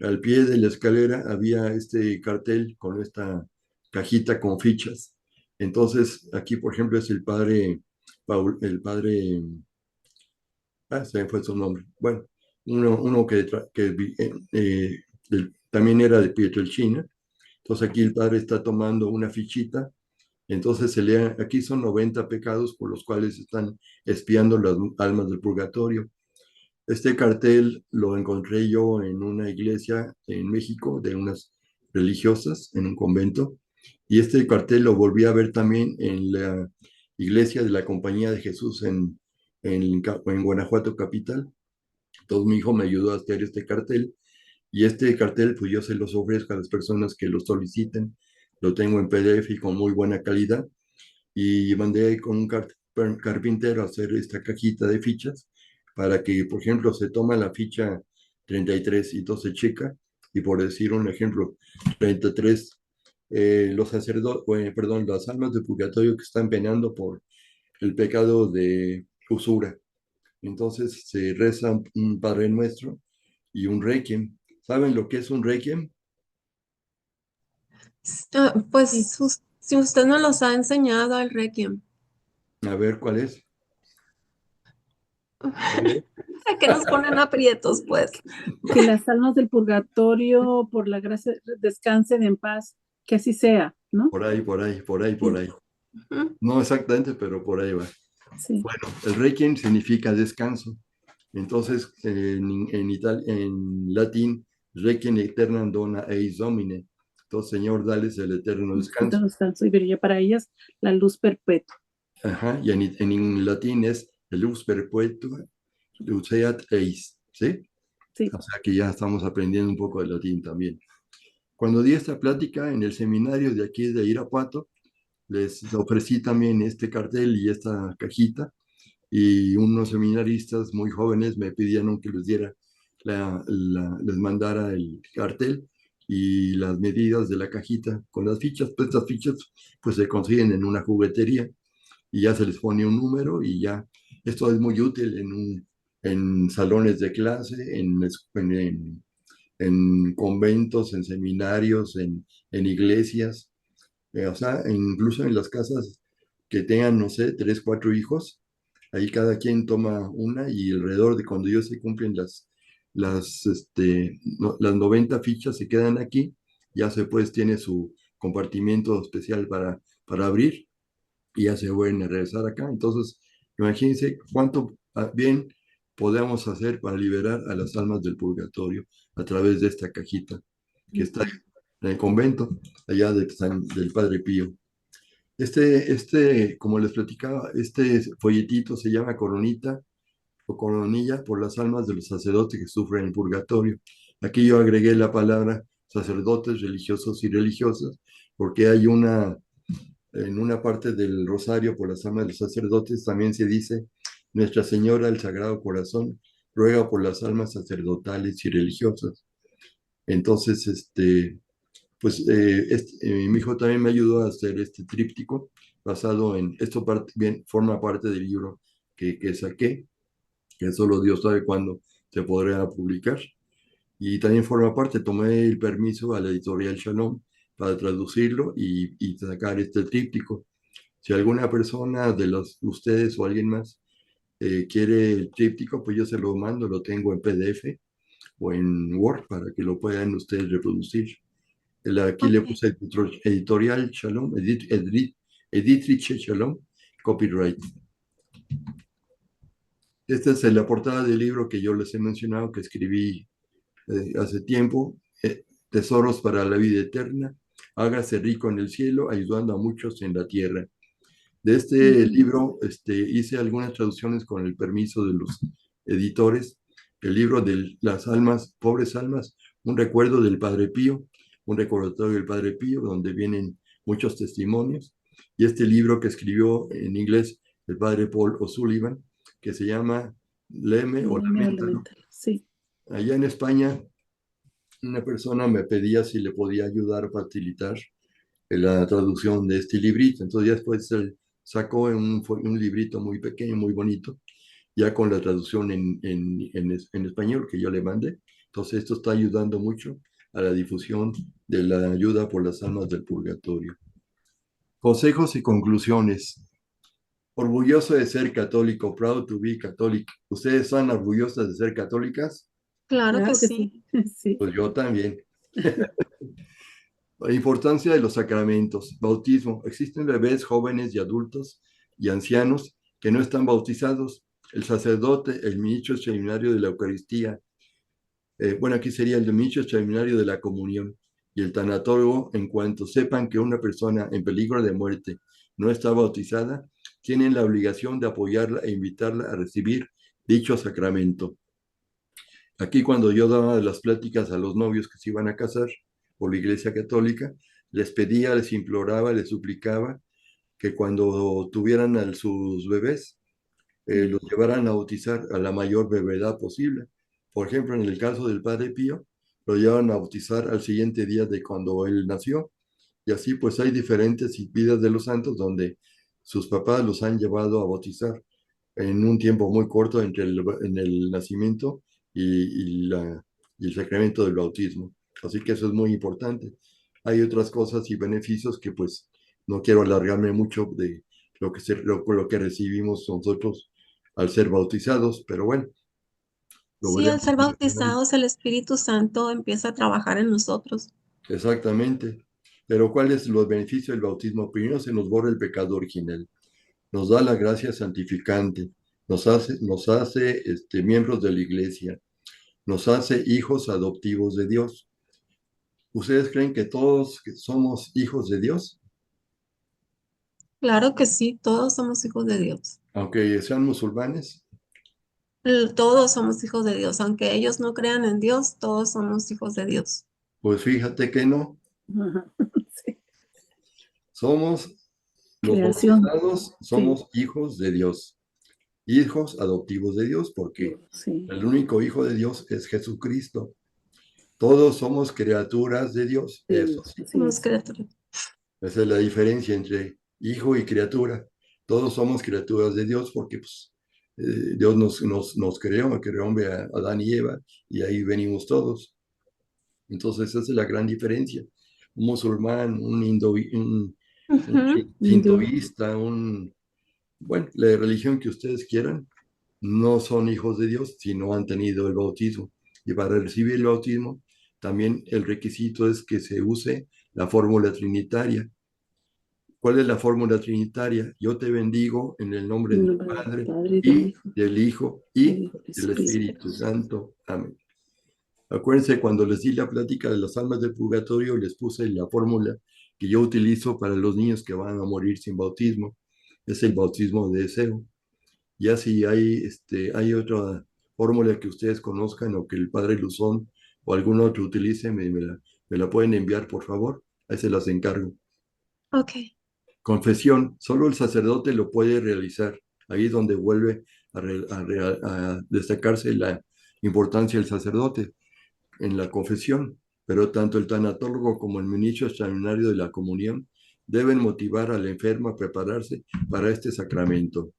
al pie de la escalera había este cartel con esta cajita con fichas. Entonces, aquí, por ejemplo, es el padre Paul, el padre, se me fue su nombre. Bueno, uno también era de Pietrelcina. Entonces, aquí el padre está tomando una fichita. Entonces, se lee, aquí son 90 pecados por los cuales están espiando las almas del purgatorio. Este cartel lo encontré yo en una iglesia en México de unas religiosas en un convento y este cartel lo volví a ver también en la iglesia de la Compañía de Jesús en Guanajuato capital. Entonces mi hijo me ayudó a hacer este cartel y este cartel pues yo se los ofrezco a las personas que lo soliciten. Lo tengo en PDF y con muy buena calidad y mandé con un carpintero a hacer esta cajita de fichas para que, por ejemplo, se toma la ficha 33 y entonces checa, y por decir un ejemplo, 33, los sacerdotes, perdón, las almas de purgatorio que están penando por el pecado de usura. Entonces se reza un Padre Nuestro y un Requiem. ¿Saben lo que es un Requiem? Sí, Pues si usted nos los ha enseñado al Requiem, A ver, ¿cuál es? ¿Cuál es? ¿a qué nos ponen aprietos, pues? que las almas del purgatorio, por la gracia, descansen en paz, que así sea, ¿no? Por ahí, por ahí, por ahí, por Sí, ahí. Ujú. No exactamente, pero por ahí va. sí. Bueno, el requiem significa descanso. Entonces, en latín, requiem aeternam dona eis Domine. Entonces, Señor, dales el eterno Necesito descanso. descanso y brilla para ellas la luz perpetua. Ajá, y en latín es lux perpetua, luceat eis, ¿sí? Sí, O sea que ya estamos aprendiendo un poco de latín también. Cuando di esta plática en el seminario de aquí de Irapuato, les ofrecí también este cartel y esta cajita y unos seminaristas muy jóvenes me pidieron que les diera, les mandara el cartel y las medidas de la cajita con las fichas. Pues estas fichas pues se consiguen en una juguetería y ya se les pone un número y ya. Esto es muy útil en salones de clase, en conventos, en seminarios, en iglesias, o sea, incluso en las casas que tengan, no sé, tres, cuatro hijos, ahí cada quien toma una y alrededor de cuando ellos se cumplen las 90 fichas se quedan aquí, ya se pues tiene su compartimiento especial para abrir y ya se vuelven a regresar acá. Entonces, imagínense cuánto bien podemos hacer para liberar a las almas del purgatorio a través de esta cajita que está en el convento allá del Padre Pío. Como les platicaba, este folletito se llama Coronita o Coronilla por las almas de los sacerdotes que sufren el purgatorio. Aquí yo agregué la palabra sacerdotes religiosos y religiosas, porque en una parte del rosario por las almas de los sacerdotes también se dice, Nuestra Señora del Sagrado Corazón ruega por las almas sacerdotales y religiosas. Entonces, pues mi hijo también me ayudó a hacer este tríptico basado en, esto bien, forma parte del libro que saqué que solo Dios sabe cuándo se podrá publicar. Y también forma parte, tomé el permiso a la editorial Shalom para traducirlo y sacar este tríptico. Si alguna persona de los ustedes o alguien más quiere el tríptico, pues yo se lo mando, lo tengo en PDF o en Word para que lo puedan ustedes reproducir. Aquí le Ok. puse editorial Shalom, Editrice Shalom, copyright. Esta es la portada del libro que yo les he mencionado, que escribí hace tiempo, Tesoros para la vida eterna, hágase rico en el cielo, ayudando a muchos en la tierra. De este libro hice algunas traducciones con el permiso de los editores. El libro de las almas, pobres almas, un recuerdo del Padre Pío, un recordatorio del Padre Pío, donde vienen muchos testimonios. Y este libro que escribió en inglés el Padre Paul O'Sullivan, que se llama Leme o Laméntalo. Sí. Allá en España, una persona me pedía si le podía ayudar a facilitar la traducción de este librito. Entonces ya después se sacó un librito muy pequeño, muy bonito, ya con la traducción en español que yo le mandé. Entonces esto está ayudando mucho a la difusión de la ayuda por las almas del purgatorio. Consejos y conclusiones. Orgulloso de ser católico, proud to be Catholic. ¿Ustedes están orgullosas de ser católicas? Claro que Claro que sí. sí. Sí. Pues yo también. La importancia de los sacramentos. Bautismo. Existen bebés, jóvenes y adultos y ancianos que no están bautizados. El sacerdote, el ministro extraordinario de la Eucaristía. Bueno, aquí sería el ministro extraordinario de la comunión. Y el tanatólogo, en cuanto sepan que una persona en peligro de muerte no está bautizada, tienen la obligación de apoyarla e invitarla a recibir dicho sacramento. Aquí cuando yo daba las pláticas a los novios que se iban a casar por la Iglesia Católica, les pedía, les imploraba, les suplicaba que cuando tuvieran a sus bebés, los llevaran a bautizar a la mayor brevedad posible. Por ejemplo, en el caso del Padre Pío, lo llevan a bautizar al siguiente día de cuando él nació. Y así pues hay diferentes vidas de los santos donde sus papás los han llevado a bautizar en un tiempo muy corto entre en el nacimiento y el sacramento del bautismo. Así que eso es muy importante. Hay otras cosas y beneficios que pues no quiero alargarme mucho de lo que recibimos nosotros al ser bautizados, pero bueno, lo Sí, al veremos ser más adelante. bautizados, el Espíritu Santo empieza a trabajar en nosotros. Exactamente. Pero ¿cuál es los beneficios del bautismo? Primero se nos borra el pecado original, nos da la gracia santificante, nos hace miembros de la iglesia, nos hace hijos adoptivos de Dios. ¿Ustedes creen que todos somos hijos de Dios? Claro que sí, todos somos hijos de Dios. Aunque sean musulmanes, Todos somos hijos de Dios. Aunque ellos no crean en Dios, todos somos hijos de Dios. pues fíjate que no. Ajá. Sí. Somos los Creación. bautizados, Sí. somos hijos de Dios, hijos adoptivos de Dios, porque Sí. el único hijo de Dios es Jesucristo. Todos somos criaturas de Dios, De eso Dios. sí. Así Somos es. criaturas. Esa es la diferencia entre hijo y criatura. Todos somos criaturas de Dios porque pues, Dios nos creó a Adán y Eva, y ahí venimos todos. Entonces esa es la gran diferencia. Un musulmán, un Ujú. Hindú. sintoísta, bueno, la religión que ustedes quieran, no son hijos de Dios si no han tenido el bautismo. Y para recibir el bautismo, también el requisito es que se use la fórmula trinitaria. ¿Cuál es la fórmula trinitaria? Yo te bendigo en el nombre En del nombre del Padre Padre y del y Hijo del Hijo y y del del Espíritu. Espíritu Santo. Amén. Acuérdense, cuando les di la plática de las almas del purgatorio, les puse la fórmula que yo utilizo para los niños que van a morir sin bautismo. Es el bautismo de deseo. Ya si hay otra fórmula que ustedes conozcan o que el Padre Luzón o algún otro utilice, me la pueden enviar, por favor. Ahí se las encargo. Ok. Confesión, solo el sacerdote lo puede realizar. Ahí es donde vuelve a destacarse la importancia del sacerdote en la confesión. Pero tanto el tanatólogo como el ministro extraordinario de la comunión deben motivar al enfermo a prepararse para este sacramento.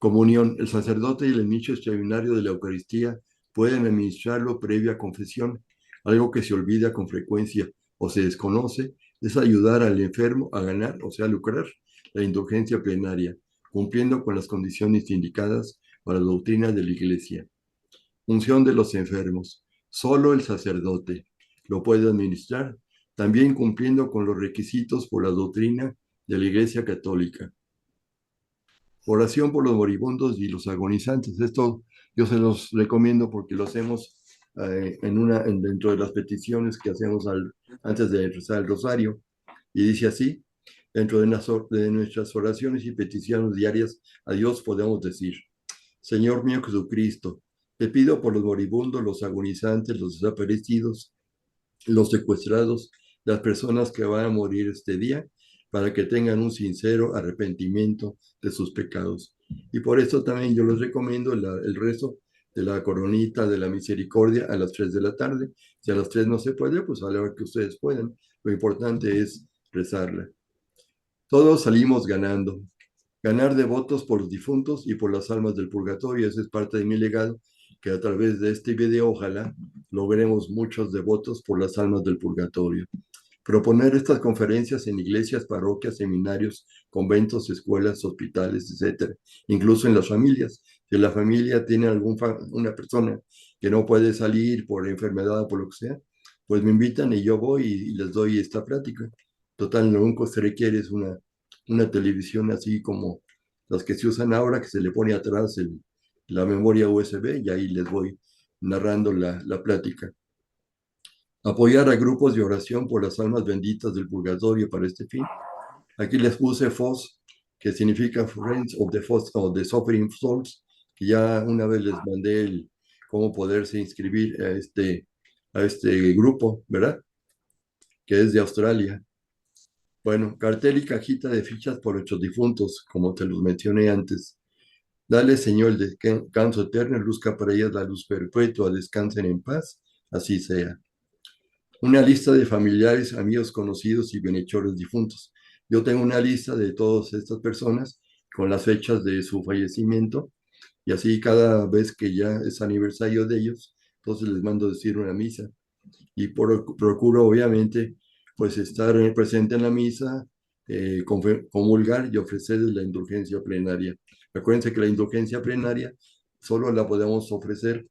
Comunión. El sacerdote y el nicho extraordinario de la Eucaristía pueden administrarlo previa confesión. Algo que se olvida con frecuencia o se desconoce es ayudar al enfermo a ganar, o sea, lucrar la indulgencia plenaria, cumpliendo con las condiciones indicadas para la doctrina de la Iglesia. Unción de los enfermos. Solo el sacerdote lo puede administrar, también cumpliendo con los requisitos por la doctrina de la Iglesia Católica. Oración por los moribundos y los agonizantes. Esto yo se los recomiendo porque lo hacemos dentro de las peticiones que hacemos antes de rezar el rosario. Y dice así: dentro de nuestras oraciones y peticiones diarias a Dios podemos decir: Señor mío Jesucristo, te pido por los moribundos, los agonizantes, los desaparecidos, los secuestrados, las personas que van a morir este día, para que tengan un sincero arrepentimiento de sus pecados. Y por eso también yo les recomiendo el rezo de la coronita de la misericordia a las 3 de la tarde. Si a las 3 no se puede, pues a la hora que ustedes puedan. Lo importante es rezarla. Todos salimos ganando. Ganar devotos por los difuntos y por las almas del purgatorio. Ese es parte de mi legado, que a través de este video ojalá logremos muchos devotos por las almas del purgatorio. Proponer estas conferencias en iglesias, parroquias, seminarios, conventos, escuelas, hospitales, etcétera, incluso en las familias. Si la familia tiene una persona que no puede salir por enfermedad o por lo que sea, pues me invitan y yo voy y les doy esta plática. Total, lo único que se requiere es una televisión así como las que se usan ahora, que se le pone atrás la memoria USB, y ahí les voy narrando la plática. Apoyar a grupos de oración por las almas benditas del purgatorio para este fin. Aquí les puse FOS, que significa Friends of the Suffering Souls, que ya una vez les mandé cómo poderse inscribir a este grupo, ¿verdad? Que es de Australia. Bueno, cartel y cajita de fichas por nuestros difuntos, como te los mencioné antes. Dale, Señor, el descanso eterno, luzca para ellas la luz perpetua, descansen en paz, así sea. Una lista de familiares, amigos, conocidos y bienhechores difuntos. Yo tengo una lista de todas estas personas con las fechas de su fallecimiento, y así cada vez que ya es aniversario de ellos, entonces les mando decir una misa. Y procuro, obviamente, pues estar presente en la misa, comulgar y ofrecerles la indulgencia plenaria. Acuérdense que la indulgencia plenaria solo la podemos ofrecer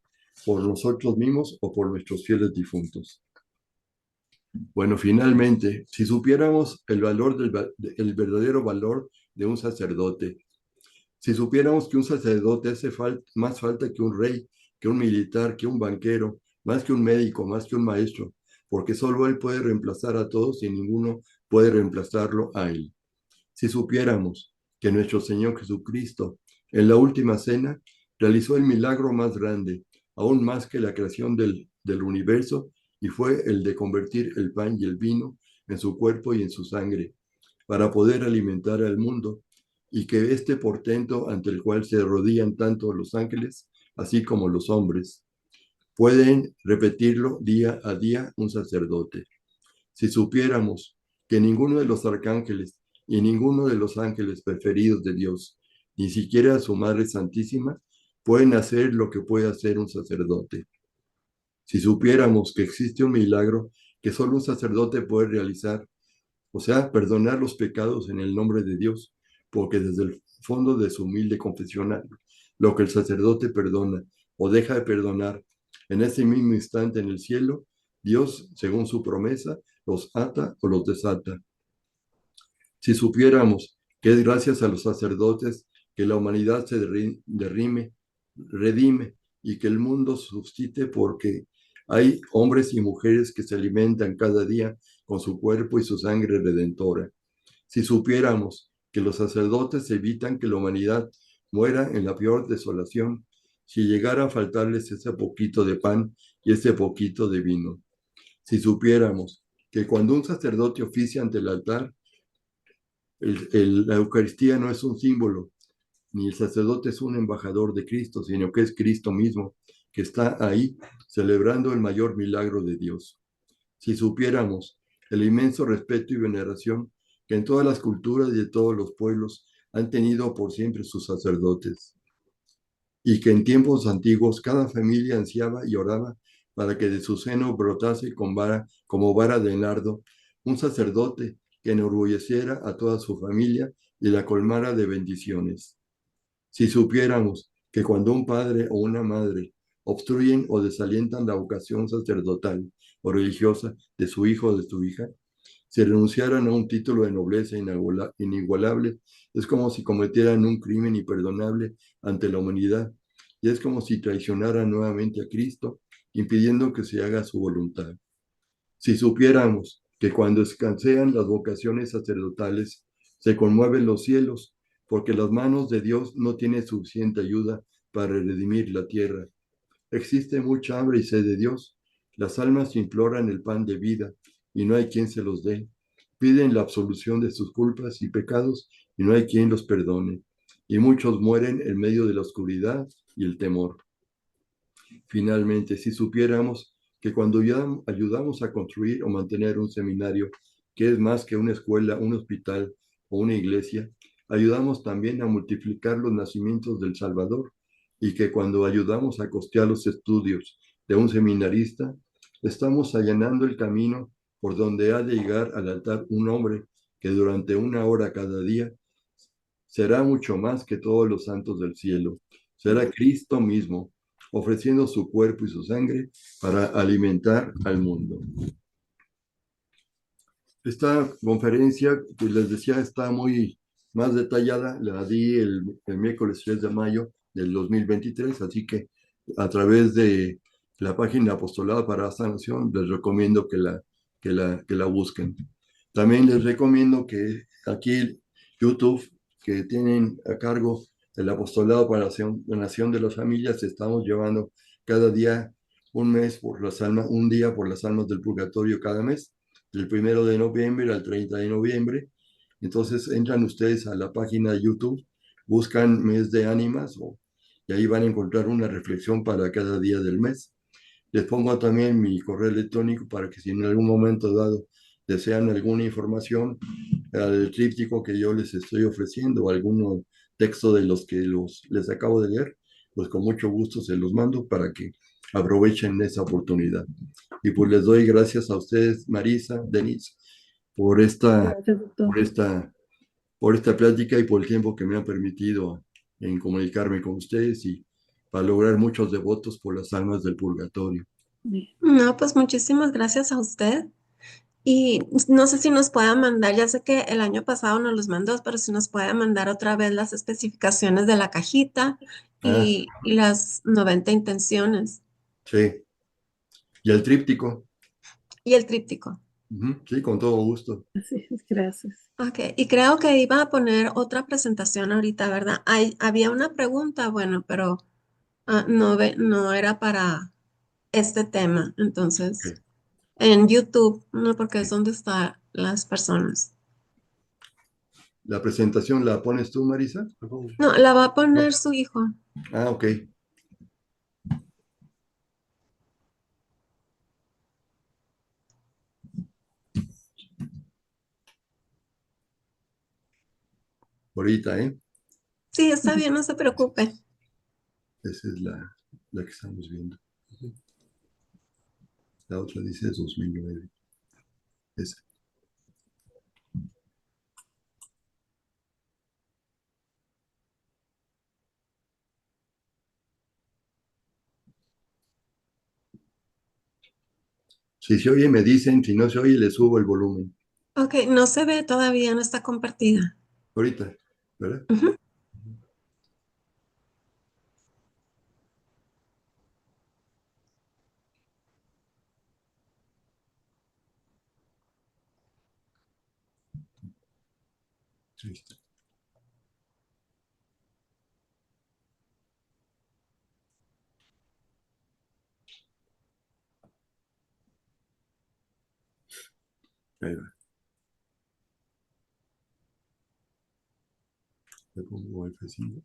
por nosotros mismos o por nuestros fieles difuntos. Bueno, finalmente, si supiéramos el verdadero valor de un sacerdote, si supiéramos que un sacerdote hace más falta que un rey, que un militar, que un banquero, más que un médico, más que un maestro, porque solo él puede reemplazar a todos y ninguno puede reemplazarlo a él. Si supiéramos que nuestro Señor Jesucristo, en la última cena, realizó el milagro más grande, aún más que la creación del universo, y fue el de convertir el pan y el vino en su cuerpo y en su sangre, para poder alimentar al mundo, y que este portento ante el cual se arrodillan tanto los ángeles, así como los hombres, pueden repetirlo día a día un sacerdote. Si supiéramos que ninguno de los arcángeles y ninguno de los ángeles preferidos de Dios, ni siquiera su Madre Santísima, pueden hacer lo que puede hacer un sacerdote. Si supiéramos que existe un milagro que solo un sacerdote puede realizar, o sea, perdonar los pecados en el nombre de Dios, porque desde el fondo de su humilde confesionario, lo que el sacerdote perdona o deja de perdonar, en ese mismo instante en el cielo, Dios, según su promesa, los ata o los desata. Si supiéramos que es gracias a los sacerdotes que la humanidad se redime y que el mundo subsiste, porque hay hombres y mujeres que se alimentan cada día con su cuerpo y su sangre redentora. Si supiéramos que los sacerdotes evitan que la humanidad muera en la peor desolación, si llegara a faltarles ese poquito de pan y ese poquito de vino. Si supiéramos que cuando un sacerdote oficia ante el altar, la Eucaristía no es un símbolo, ni el sacerdote es un embajador de Cristo, sino que es Cristo mismo, que está ahí celebrando el mayor milagro de Dios. Si supiéramos el inmenso respeto y veneración que en todas las culturas y de todos los pueblos han tenido por siempre sus sacerdotes. y que en tiempos antiguos cada familia ansiaba y oraba para que de su seno brotase como vara de nardo un sacerdote que enorgulleciera a toda su familia y la colmara de bendiciones. Si supiéramos que cuando un padre o una madre obstruyen o desalientan la vocación sacerdotal o religiosa de su hijo o de su hija, si renunciaran a un título de nobleza inigualable, es como si cometieran un crimen imperdonable ante la humanidad, y es como si traicionaran nuevamente a Cristo, impidiendo que se haga su voluntad. Si supiéramos que cuando escasean las vocaciones sacerdotales, se conmueven los cielos, porque las manos de Dios no tienen suficiente ayuda para redimir la tierra. Existe mucha hambre y sed de Dios. Las almas imploran el pan de vida y no hay quien se los dé. Piden la absolución de sus culpas y pecados y no hay quien los perdone. Y muchos mueren en medio de la oscuridad y el temor. Finalmente, si supiéramos que cuando ayudamos a construir o mantener un seminario, que es más que una escuela, un hospital o una iglesia, ayudamos también a multiplicar los nacimientos del Salvador, y que cuando ayudamos a costear los estudios de un seminarista, estamos allanando el camino por donde ha de llegar al altar un hombre que durante 1 hora cada día será mucho más que todos los santos del cielo. Será Cristo mismo, ofreciendo su cuerpo y su sangre para alimentar al mundo. Esta conferencia, que les decía, está muy más detallada, la di el miércoles 3 de mayo del 2023, así que a través de la página Apostolado para la Sanación les recomiendo que la busquen. También les recomiendo que aquí YouTube, que tienen a cargo el Apostolado para la Sanación de las Familias, estamos llevando cada día un día por las almas del purgatorio cada mes, del 1 de noviembre al 30 de noviembre. Entonces entran ustedes a la página de YouTube, buscan Mes de Ánimas y ahí van a encontrar una reflexión para cada día del mes. Les pongo también mi correo electrónico para que si en algún momento dado desean alguna información, al tríptico que yo les estoy ofreciendo o algún texto de los que les acabo de leer, pues con mucho gusto se los mando para que aprovechen esa oportunidad. Y pues les doy gracias a ustedes, Marisa, Denise, por esta, Gracias, doctor. por esta, por esta plática y por el tiempo que me han permitido en comunicarme con ustedes y para lograr muchos devotos por las almas del purgatorio. Bien. No, pues muchísimas gracias a usted. Y no sé si nos pueda mandar, ya sé que el año pasado nos los mandó, pero si nos puede mandar otra vez las especificaciones de la cajita Ah, y las 90 intenciones sí. Y el tríptico. y el tríptico. Sí, con todo gusto. Así es, gracias. Ok, y creo que iba a poner otra presentación ahorita, ¿verdad? Había una pregunta, bueno, pero no era para este tema. Entonces, Ok, en YouTube, no, porque es ok. donde están las personas. ¿La presentación la pones tú, Marisa? Por favor. No, la va a No. poner su hijo. Ah, ok. Ahorita, ¿eh? Sí, está bien, no se preocupe. Esa es la que estamos viendo. La otra dice 2009. Esa. Si se oye, me dicen. Si no se oye, le subo el volumen. Ok, no se ve todavía, no está compartida. Ahorita, ¿verdad? Ujú. Sí, está. Ahí va. Le pongo F5.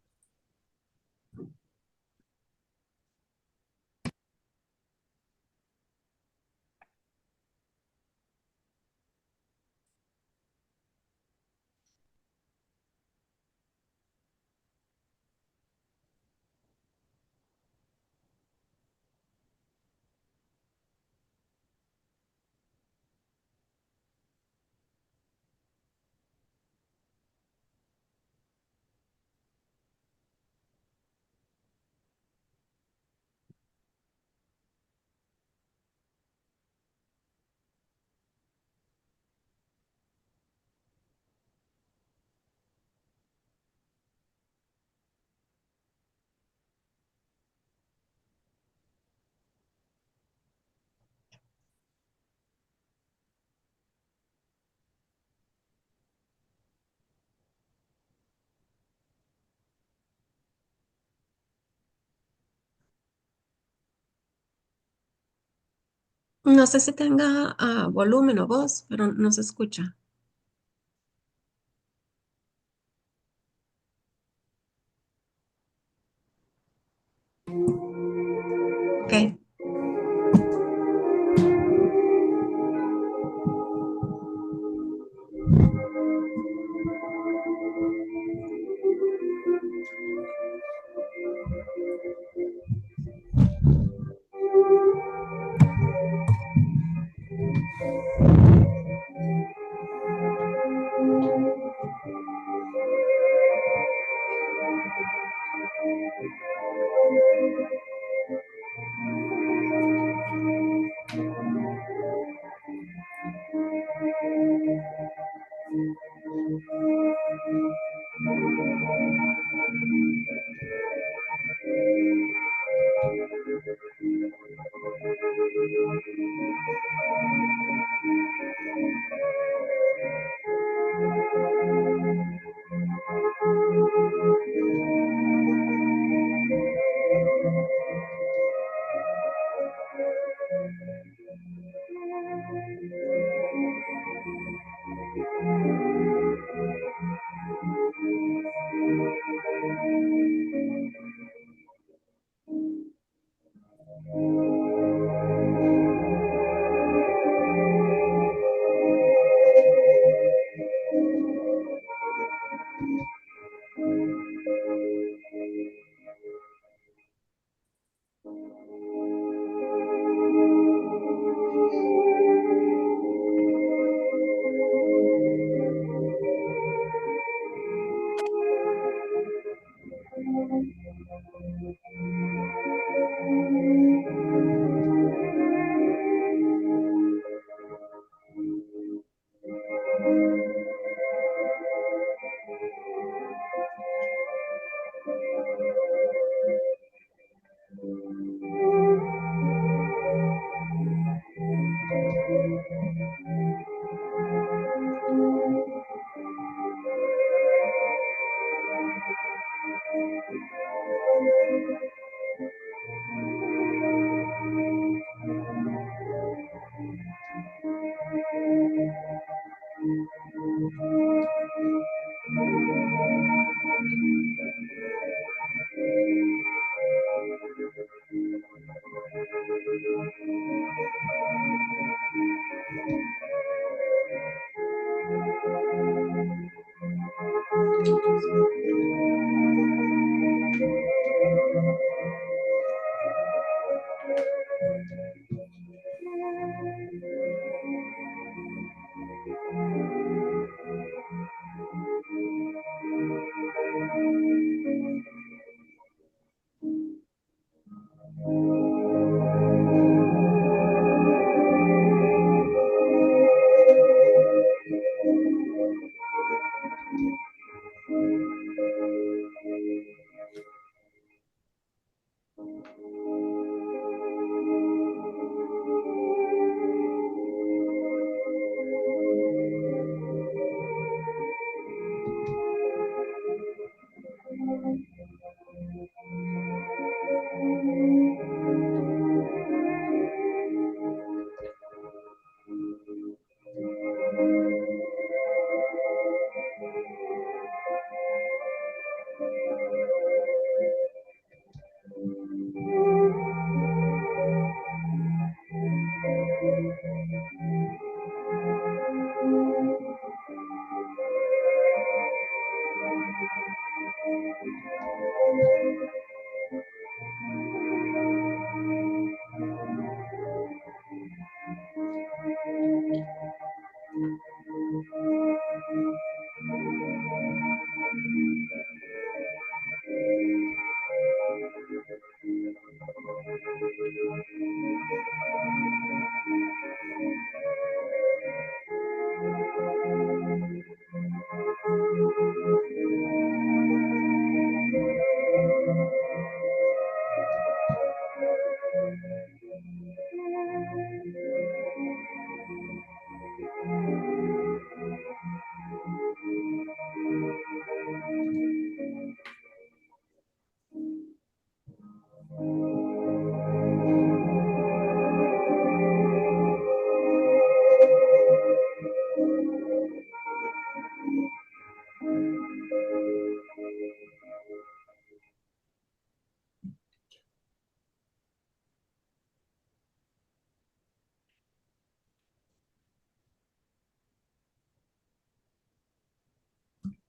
No sé si tenga volumen o voz, pero no se escucha. Ok.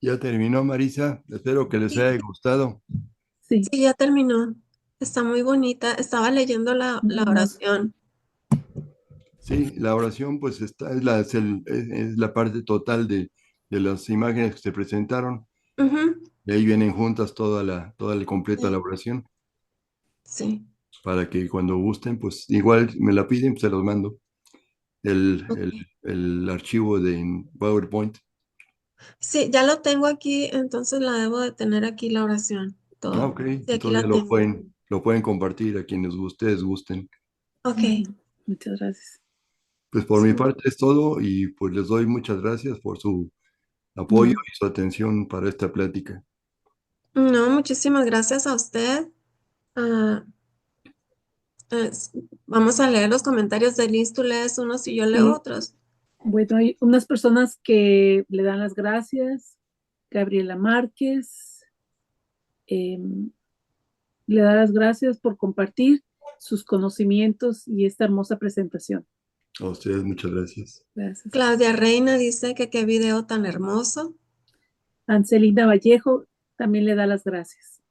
Ya terminó, Marisa. Espero que les haya gustado. Sí, Sí, ya terminó. Está muy bonita. Estaba leyendo la muy hermoso. oración. Sí, la oración pues es la parte total de las imágenes que se presentaron. Ujú, Y ahí vienen juntas toda la completa la sí, oración sí. para que cuando gusten, pues igual me la piden, pues se los mando. El, Ok. el, el archivo de PowerPoint. Sí, ya lo tengo aquí, entonces la debo de tener aquí la oración. Ah, Todo. ok, Sí, aquí entonces la tengo. lo pueden compartir a quienes ustedes gusten. Ok. Ujú. Muchas gracias. Pues por mi Sí. parte es todo y pues les doy muchas gracias por su apoyo No, y su atención para esta plática. no, muchísimas gracias a usted. Ah, es- vamos a leer los comentarios de Liz, tú lees unos y yo leo Sí, otros. bueno, hay unas personas que le dan las gracias. Gabriela Márquez le da las gracias por compartir sus conocimientos y esta hermosa presentación. A ustedes muchas gracias. Gracias. Claudia Reina dice que qué video tan hermoso. Ancelina Vallejo también le da las gracias.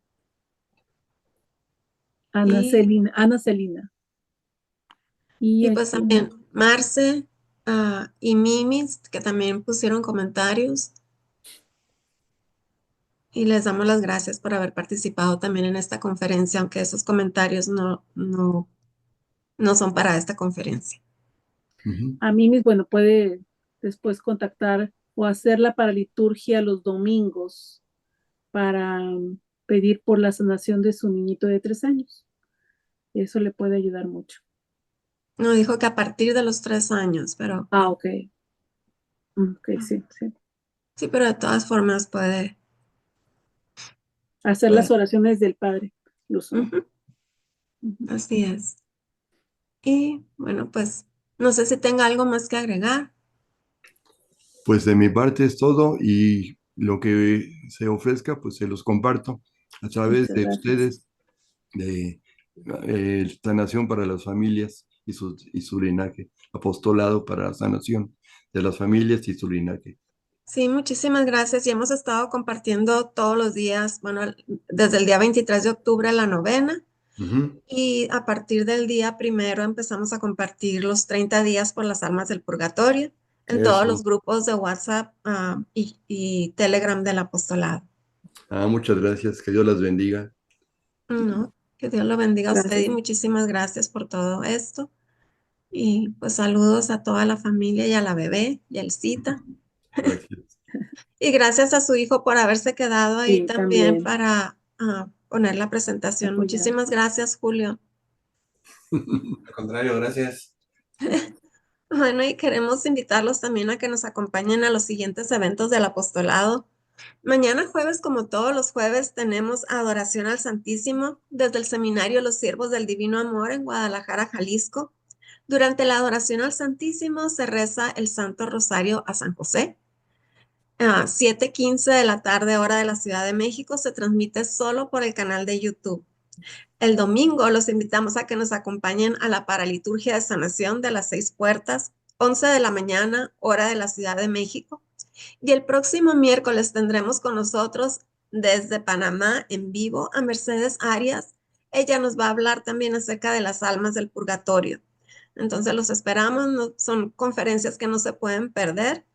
Y, Ana Celina. Y y pues aquí una, también Marce, y Mimis, que también pusieron comentarios. Y les damos las gracias por haber participado también en esta conferencia, aunque esos comentarios no son para esta conferencia. Ujú. a mí mis, bueno, puede después contactar o hacerla para liturgia los domingos para pedir por la sanación de su niñito de 3 años. Eso le puede ayudar mucho. No dijo que a partir de los 3 años, pero Ah, ok. Ok, sí, sí. sí, pero de todas formas puede. Hacer las puede. oraciones del Padre, incluso, ¿no? Ujú, Ujú. así es. Y bueno, pues no sé si tenga algo más que agregar. Pues de mi parte es todo y lo que se ofrezca, pues se los comparto a través Muchas de gracias. ustedes, de sanación para las familias y su linaje, apostolado para la sanación de las familias y su linaje. Sí, muchísimas gracias. Y hemos estado compartiendo todos los días, bueno, desde el día 23 de octubre la novena. Ujú. Y a partir del día primero empezamos a compartir los 30 días por las almas del purgatorio en todos los Eso. grupos de WhatsApp, y Telegram del apostolado. Ah, muchas gracias, que Dios las bendiga. No, que Dios lo bendiga a usted y Gracias. muchísimas gracias por todo esto. Y pues saludos a toda la familia y a la bebé y al cita. Gracias. Y gracias a su hijo por haberse quedado ahí Sí, también también para poner la presentación. apoyar. Muchísimas gracias, Julio. Al contrario, gracias. Bueno, y queremos invitarlos también a que nos acompañen a los siguientes eventos del apostolado. Mañana jueves, como todos los jueves, tenemos adoración al Santísimo desde el Seminario Los Siervos del Divino Amor en Guadalajara, Jalisco. Durante la adoración al Santísimo se reza el Santo Rosario a San José. A 7:15 de la tarde, hora de la Ciudad de México, se transmite solo por el canal de YouTube. El domingo los invitamos a que nos acompañen a la paraliturgia de sanación de las 6 puertas, 11 de la mañana, hora de la Ciudad de México. Y el próximo miércoles tendremos con nosotros desde Panamá en vivo a Mercedes Arias. Ella nos va a hablar también acerca de las almas del purgatorio. Entonces los esperamos, son conferencias que no se pueden perder.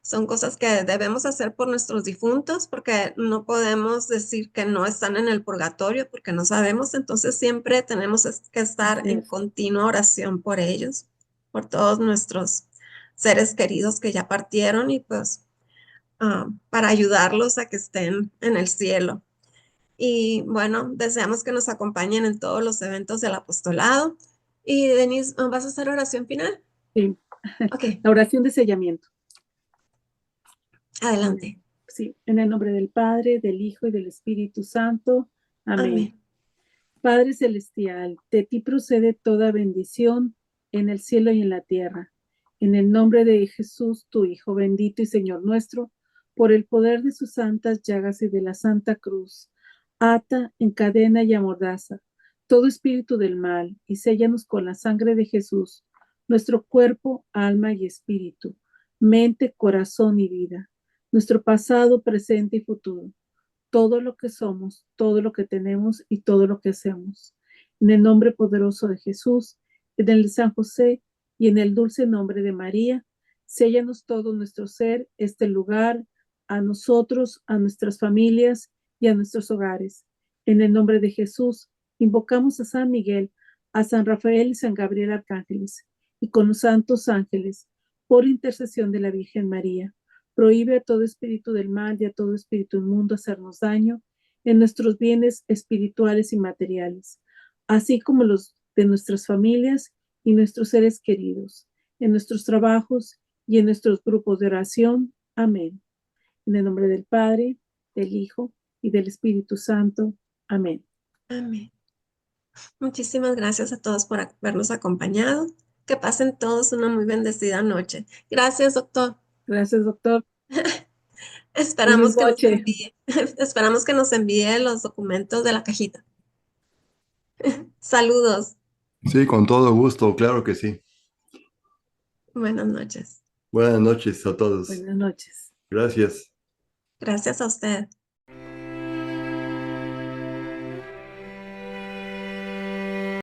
Son cosas que debemos hacer por nuestros difuntos porque no podemos decir que no están en el purgatorio porque no sabemos. Entonces siempre tenemos que estar Así en es. continua oración por ellos, por todos nuestros seres queridos que ya partieron y pues para ayudarlos a que estén en el cielo. Y bueno, deseamos que nos acompañen en todos los eventos del apostolado. Y Denise, ¿vas a hacer oración final? Sí. Ok, La oración de sellamiento. adelante. Sí, en el nombre del Padre, del Hijo y del Espíritu Santo. Amén. Amén. Padre Celestial, de ti procede toda bendición en el cielo y en la tierra. En el nombre de Jesús, tu Hijo bendito y Señor nuestro, por el poder de sus santas llagas y de la Santa Cruz, ata, encadena y amordaza todo espíritu del mal y séllanos con la sangre de Jesús, nuestro cuerpo, alma y espíritu, mente, corazón y vida. nuestro pasado, presente y futuro, todo lo que somos, todo lo que tenemos y todo lo que hacemos. En el nombre poderoso de Jesús, en el de San José y en el dulce nombre de María, séllanos todo nuestro ser, este lugar, a nosotros, a nuestras familias y a nuestros hogares. En el nombre de Jesús, invocamos a San Miguel, a San Rafael y San Gabriel Arcángeles, y con los santos ángeles, por intercesión de la Virgen María, prohíbe a todo espíritu del mal y a todo espíritu inmundo hacernos daño en nuestros bienes espirituales y materiales, así como los de nuestras familias y nuestros seres queridos, en nuestros trabajos y en nuestros grupos de oración. Amén. En el nombre del Padre, del Hijo y del Espíritu Santo. Amén. Amén. Muchísimas gracias a todos por habernos acompañado. Que pasen todos una muy bendecida noche. Gracias, doctor. Gracias, doctor. Esperamos Buenas que nos noches. esperamos que nos envíe los documentos de la cajita. Saludos. Sí, con todo gusto, claro que sí. Buenas noches. Buenas noches a todos. Buenas noches. Gracias. Gracias a usted.